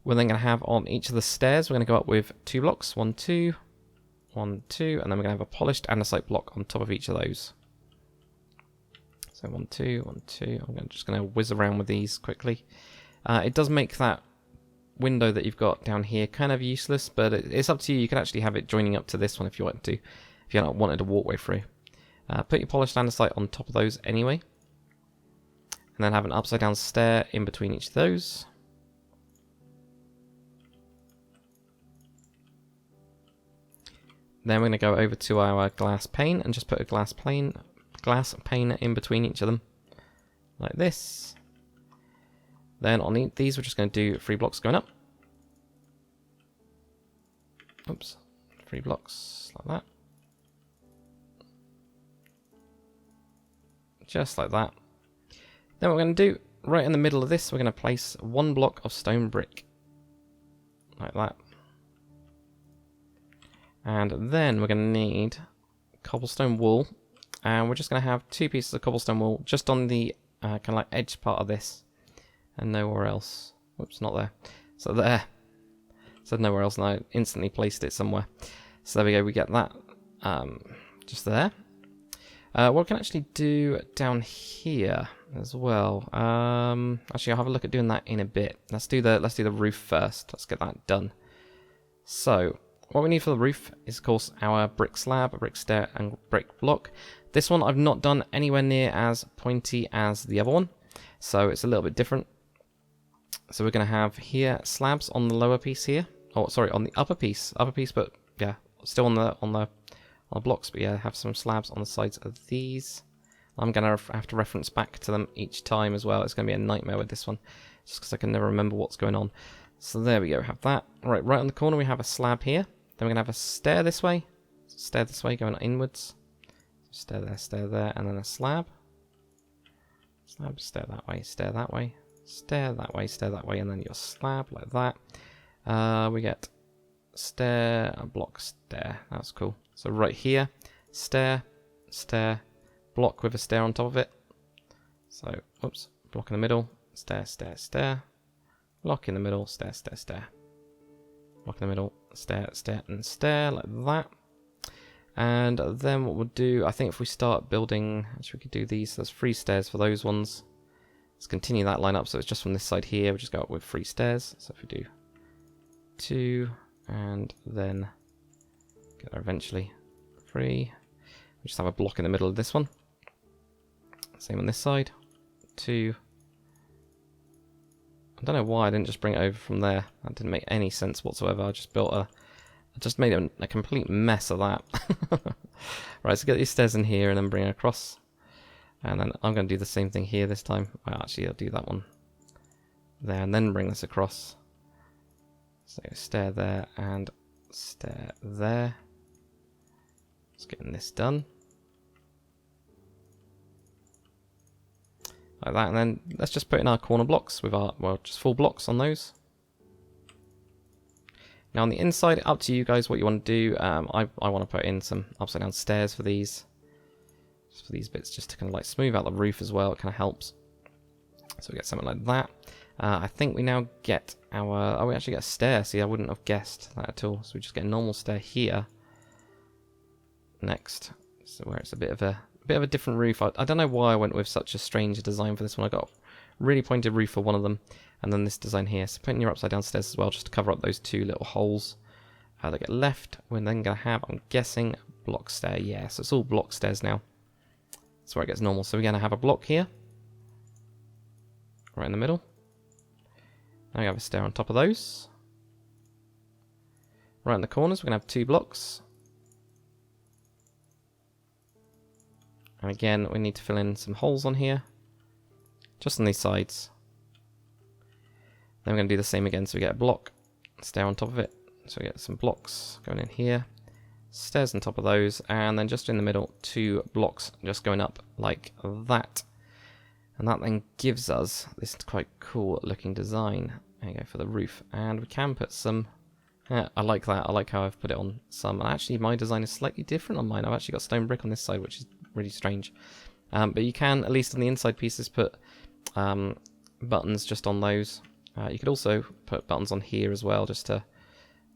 We're then going to have on each of the stairs, we're going to go up with 2 blocks, 1, 2, 1, 2, and then we're going to have a polished andesite block on top of each of those. So 1, 2, 1, 2. I'm just going to whiz around with these quickly. It does make that window that you've got down here kind of useless, but it's up to you. You can actually have it joining up to this one if you want to, if you're not wanting a walkway through. Put your polished andesite on top of those anyway. And then have an upside down stair in between each of those. Then we're going to go over to our glass pane and just put a glass pane in between each of them. Like this. Then on these, we're just going to do 3 blocks going up. Oops, 3 blocks like that. Just like that. Then what we're going to do, right in the middle of this, we're going to place 1 block of stone brick. Like that. And then we're going to need cobblestone wool. And we're just going to have 2 pieces of cobblestone wool just on the kind of like edge part of this. And nowhere else. Whoops, not there. So there. Said nowhere else, and I instantly placed it somewhere. So there we go, we get that just there. What we can actually do down here as well. Actually, I'll have a look at doing that in a bit. Let's do the roof first. Let's get that done. So what we need for the roof is, of course, our brick slab, a brick stair, and brick block. This one I've not done anywhere near as pointy as the other one, so it's a little bit different. So we're going to have here slabs on the lower piece here. Oh, sorry, on the upper piece, but yeah, still on the blocks. But yeah, have some slabs on the sides of these. I'm going to have to reference back to them each time as well. It's going to be a nightmare with this one, just because I can never remember what's going on. So there we go, have that. Right on the corner we have a slab here. Then we're going to have a stair this way, going inwards. Stair there, and then a slab. Slab, stair that way, stair that way, stair that way, stair that way, and then your slab like that. We get stair, block, stair. That's cool. So right here, stair, stair, block with a stair on top of it. So, oops, block in the middle, stair, stair, stair, block in the middle, stair, stair, stair, block in the middle, stair, stair, and stair, like that. And then what we'll do, I think if we start building, actually we could do these, there's 3 stairs for those ones. Let's continue that line up, so it's just from this side here, we'll just go up with 3 stairs. So if we do 2, and then get there eventually, 3. We just have a block in the middle of this one. Same on this side, 2. I don't know why I didn't just bring it over from there. That didn't make any sense whatsoever. I just made a complete mess of that. Right, so get these stairs in here and then bring it across. And then I'm going to do the same thing here this time. Well, actually, I'll do that one there and then bring this across. So stair there and stair there. Just getting this done. Like that, and then let's just put in our corner blocks with our, well, just full blocks on those. Now on the inside, up to you guys what you want to do. I want to put in some upside down stairs for these. Just for these bits, just to kind of like smooth out the roof as well. It kind of helps. So we get something like that. I think we now get our, oh, we actually get a stair. See, I wouldn't have guessed that at all. So we just get a normal stair here. Next, so where it's a bit of a different roof. I don't know why I went with such a strange design for this one. I got a really pointed roof for one of them, and then this design here. So putting your upside down stairs as well, just to cover up those 2 little holes. They get left. We're then going to have, I'm guessing, block stair. Yeah, so it's all block stairs now. That's where it gets normal. So we're going to have a block here, right in the middle. Now we have a stair on top of those. Right in the corners, we're going to have 2 blocks. And again, we need to fill in some holes on here, just on these sides. Then we're going to do the same again, so we get a block, stair on top of it. So we get some blocks going in here, stairs on top of those, and then just in the middle, 2 blocks just going up like that. And that then gives us this quite cool looking design. There you go for the roof. And we can put some, I like that, I like how I've put it on some. And actually my design is slightly different on mine. I've actually got stone brick on this side, which is really strange. But you can, at least on the inside pieces, put buttons just on those. You could also put buttons on here as well, just to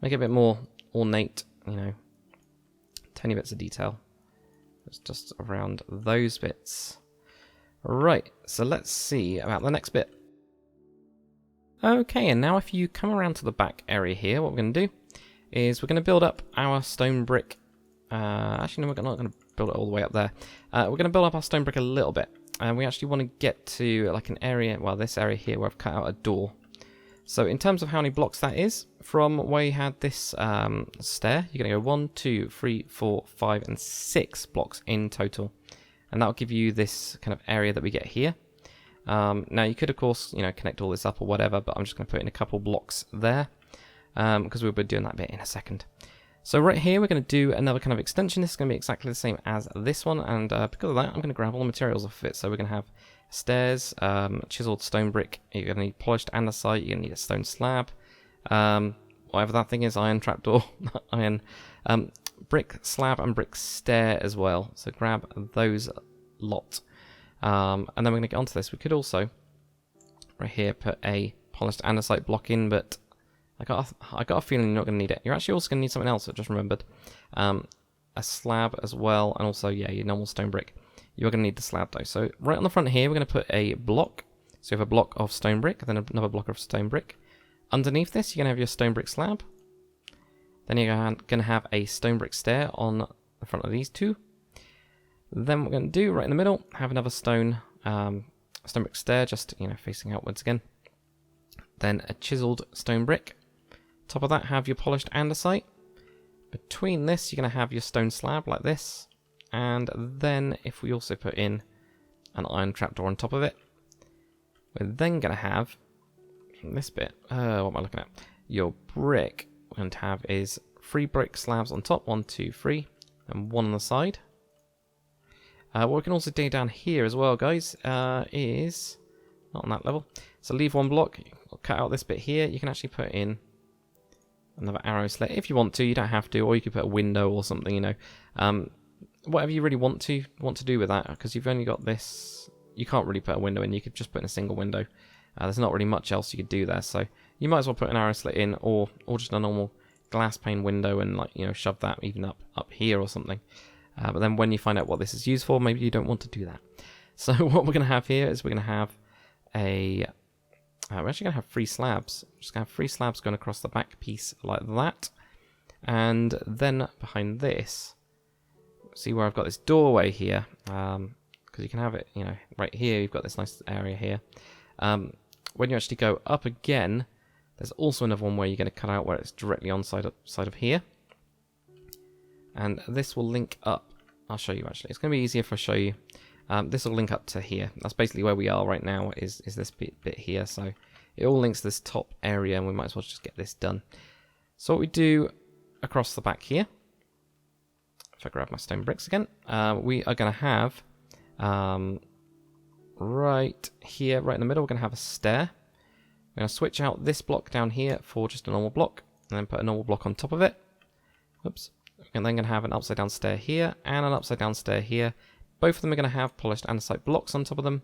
make it a bit more ornate, you know, tiny bits of detail. It's just around those bits. Right, so let's see about the next bit. Okay, and now if you come around to the back area here, what we're going to do is we're going to build up our stone brick. Actually, no, we're not going to build it all the way up there. We're going to build up our stone brick a little bit. And we actually want to get to like an area, well, this area here where I've cut out a door. So in terms of how many blocks that is, from where you had this stair, you're going to go 1, 2, 3, 4, 5, and 6 blocks in total. And that'll give you this kind of area that we get here. Now you could, of course, you know, connect all this up or whatever, but I'm just going to put in a couple blocks there because we'll be doing that bit in a second. So right here, we're going to do another kind of extension. This is going to be exactly the same as this one, and because of that, I'm going to grab all the materials off of it. So we're going to have stairs, chiseled stone brick. You're going to need polished andesite. You're going to need a stone slab, whatever that thing is, iron trapdoor, iron brick slab, and brick stair as well. So grab those lot, and then we're going to get onto this. We could also right here put a polished andesite block in, but I got a feeling you're not going to need it. You're actually also going to need something else. I just remembered. A slab as well, and also, yeah, your normal stone brick. You're going to need the slab though. So right on the front here, we're going to put a block. So you have a block of stone brick, then another block of stone brick. Underneath this, you're going to have your stone brick slab. Then you're going to have a stone brick stair on the front of these 2. Then what we're going to do right in the middle, have another stone brick stair, just, you know, facing outwards again. Then a chiseled stone brick. Top of that, have your polished andesite. Between this, you're going to have your stone slab like this. And then if we also put in an iron trapdoor on top of it, we're then going to have, from this bit, what am I looking at? Your brick we're going to have is 3 brick slabs on top, 1, 2, 3, and 1 on the side. What we can also do down here as well, guys, is not on that level. So leave one block, cut out this bit here. You can actually put in another arrow slit if you want to. You don't have to, or you could put a window or something, you know. Whatever you really want to do with that, because you've only got this. You can't really put a window in. You could just put in a single window. There's not really much else you could do there, so you might as well put an arrow slit in, or just a normal glass pane window, and, like, you know, shove that even up here or something. But then when you find out what this is used for, maybe you don't want to do that. So what we're going to have here is we're going to have a... we're actually going to have 3 slabs. We're just going to have 3 slabs going across the back piece like that. And then behind this, see where I've got this doorway here, because you can have it, you know, right here. You've got this nice area here. When you actually go up again, there's also another one where you're going to cut out where it's directly on side of here. And this will link up. I'll show you actually. It's going to be easier if I show you. This will link up to here. That's basically where we are right now, is this bit here. So it all links to this top area, and we might as well just get this done. So what we do across the back here, if I grab my stone bricks again, we are going to have right here, right in the middle, we're going to have a stair. We're going to switch out this block down here for just a normal block, and then put a normal block on top of it. Oops. And then going to have an upside down stair here and an upside down stair here. Both of them are going to have polished andesite blocks on top of them.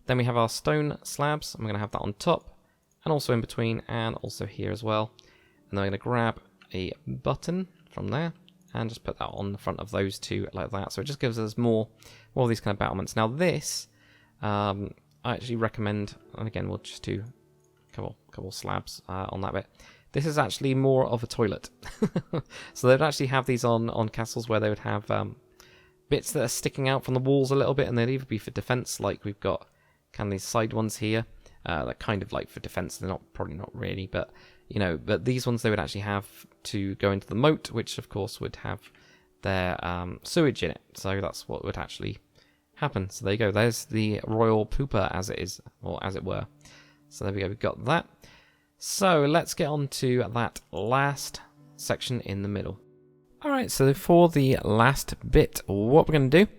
Then we have our stone slabs. I'm going to have that on top and also in between and also here as well. And then I'm going to grab a button from there and just put that on the front of those two like that. So it just gives us more of these kind of battlements. Now this, I actually recommend, and again we'll just do a couple slabs on that bit. This is actually more of a toilet. So they'd actually have these on castles where they would have bits that are sticking out from the walls a little bit, and they'd either be for defense, like we've got kind of these side ones here. They're kind of like for defense. They're probably not really, but you know, but these ones they would actually have to go into the moat, which of course would have their sewage in it. So that's what would actually happen. So there you go. There's the royal pooper, as it is, or as it were. So there we go. We've got that. So let's get on to that last section in the middle. Alright, so for the last bit, what we're going to do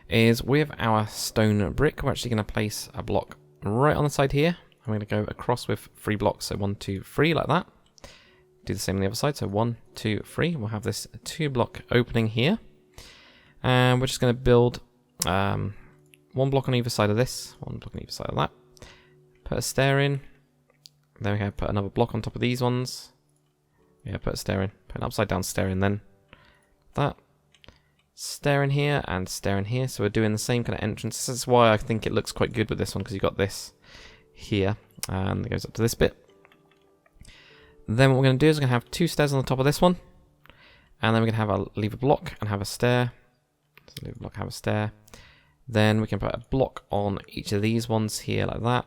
is with our stone brick, we're actually going to place a block right on the side here. I'm going to go across with 3 blocks, so 1, 2, 3, like that. Do the same on the other side, so 1, 2, 3. We'll have this 2-block opening here. And we're just going to build 1 block on either side of this, 1 block on either side of that. Put a stair in. Then we have put another block on top of these ones. Yeah, put a stair in. Put an upside down stair in then. That. Stair in here and stair in here. So we're doing the same kind of entrance. This is why I think it looks quite good with this one, because you've got this here. And it goes up to this bit. Then what we're going to do is we're going to have 2 stairs on the top of this one. And then we're going to leave a block and have a stair. So leave a block, have a stair. Then we can put a block on each of these ones here like that.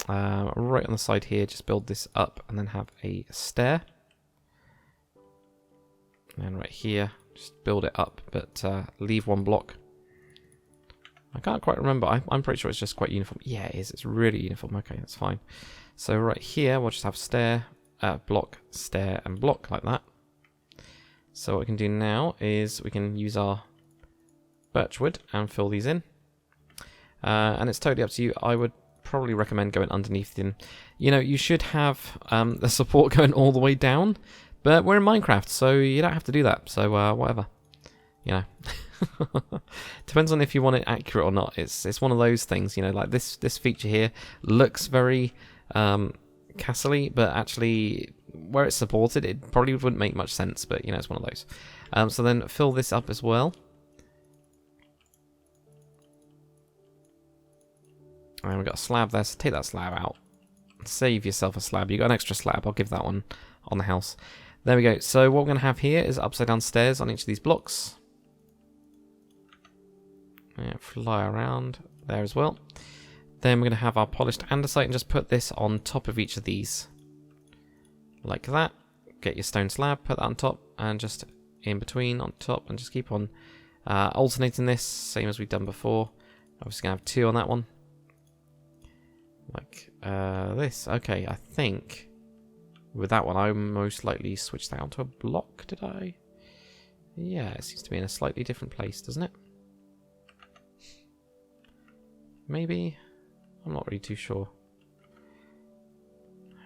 Right on the side here, just build this up and then have a stair. And right here, just build it up, but leave 1 block. I can't quite remember. I'm pretty sure it's just quite uniform. Yeah, it is. It's really uniform. Okay, that's fine. So right here, we'll just have stair, block, stair, and block like that. So what we can do now is we can use our birchwood and fill these in. And it's totally up to you. I would probably recommend going underneath them. You know, you should have the support going all the way down, but we're in Minecraft, so you don't have to do that. So whatever, you know. Depends on if you want it accurate or not. It's one of those things, you know, like this feature here looks very castle-y, but actually where it's supported it probably wouldn't make much sense, but you know, it's one of those. So then fill this up as well. And we've got a slab there, so take that slab out. Save yourself a slab. You got an extra slab, I'll give that one on the house. There we go. So what we're going to have here is upside down stairs on each of these blocks. Yeah, fly around there as well. Then we're going to have our polished andesite and just put this on top of each of these. Like that. Get your stone slab, put that on top, and just in between on top, and just keep on alternating this, same as we've done before. Obviously going to have 2 on that one. Like this. Okay, I think with that one I most likely switched that onto a block, did I? Yeah, it seems to be in a slightly different place, doesn't it? Maybe? I'm not really too sure.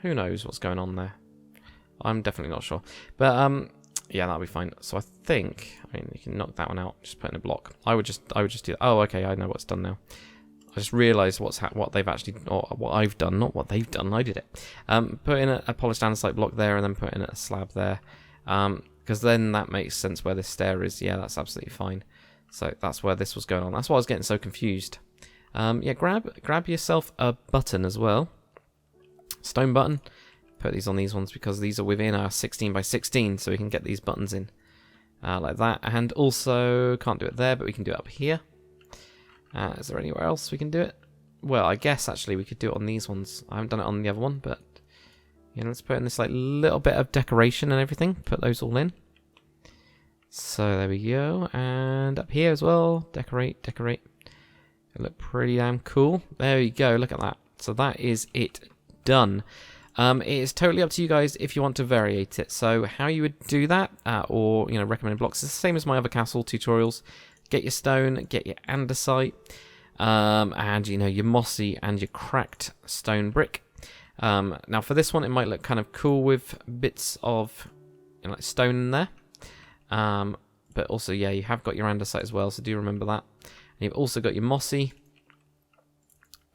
Who knows what's going on there? I'm definitely not sure. But, yeah, that'll be fine. So I think, I mean, you can knock that one out. Just put in a block. I would just do that. Oh, okay, I know what's done now. I just realised what they've actually, or what I've done, not what they've done. I did it. Put in a polished andesite block there, and then put in a slab there. Because then that makes sense where this stair is. Yeah, that's absolutely fine. So that's where this was going on. That's why I was getting so confused. Yeah, grab yourself a button as well. Stone button. Put these on these ones because these are within our 16 by 16, so we can get these buttons in like that. And also, can't do it there, but we can do it up here. Is there anywhere else we can do it? Well, I guess actually we could do it on these ones. I haven't done it on the other one, but you know, let's put in this like little bit of decoration and everything. Put those all in. So there we go. And up here as well, decorate. It look pretty damn cool. There you go. Look at that. So that is it done. It is totally up to you guys if you want to variate it. So how you would do that, or you know, recommended blocks, is the same as my other castle tutorials. Get your stone, get your andesite, and you know, your mossy and your cracked stone brick. Now for this one, it might look kind of cool with bits of, you know, like stone in there. But also, yeah, you have got your andesite as well, so do remember that. And you've also got your mossy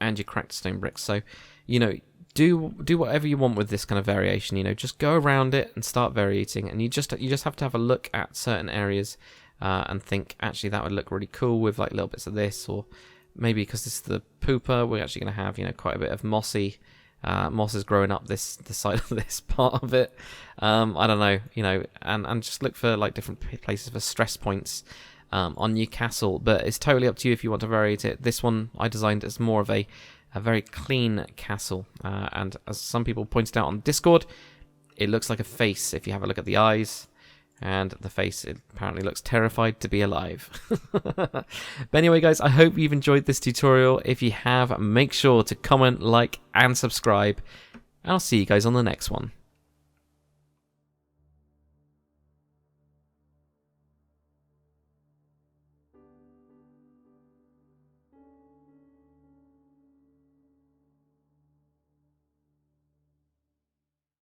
and your cracked stone bricks. So, you know, do whatever you want with this kind of variation. You know, just go around it and start variating, and you just have to have a look at certain areas and think, actually, that would look really cool with like little bits of this, or maybe because this is the pooper, we're actually going to have, you know, quite a bit of mossy. Moss is growing up the side of this part of it. I don't know, you know, and just look for like different places for stress points on your castle. But it's totally up to you if you want to variate it. This one I designed as more of a very clean castle, and as some people pointed out on Discord, it looks like a face if you have a look at the eyes. And the face, it apparently looks terrified to be alive. But anyway, guys, I hope you've enjoyed this tutorial. If you have, make sure to comment, like, and subscribe. And I'll see you guys on the next one.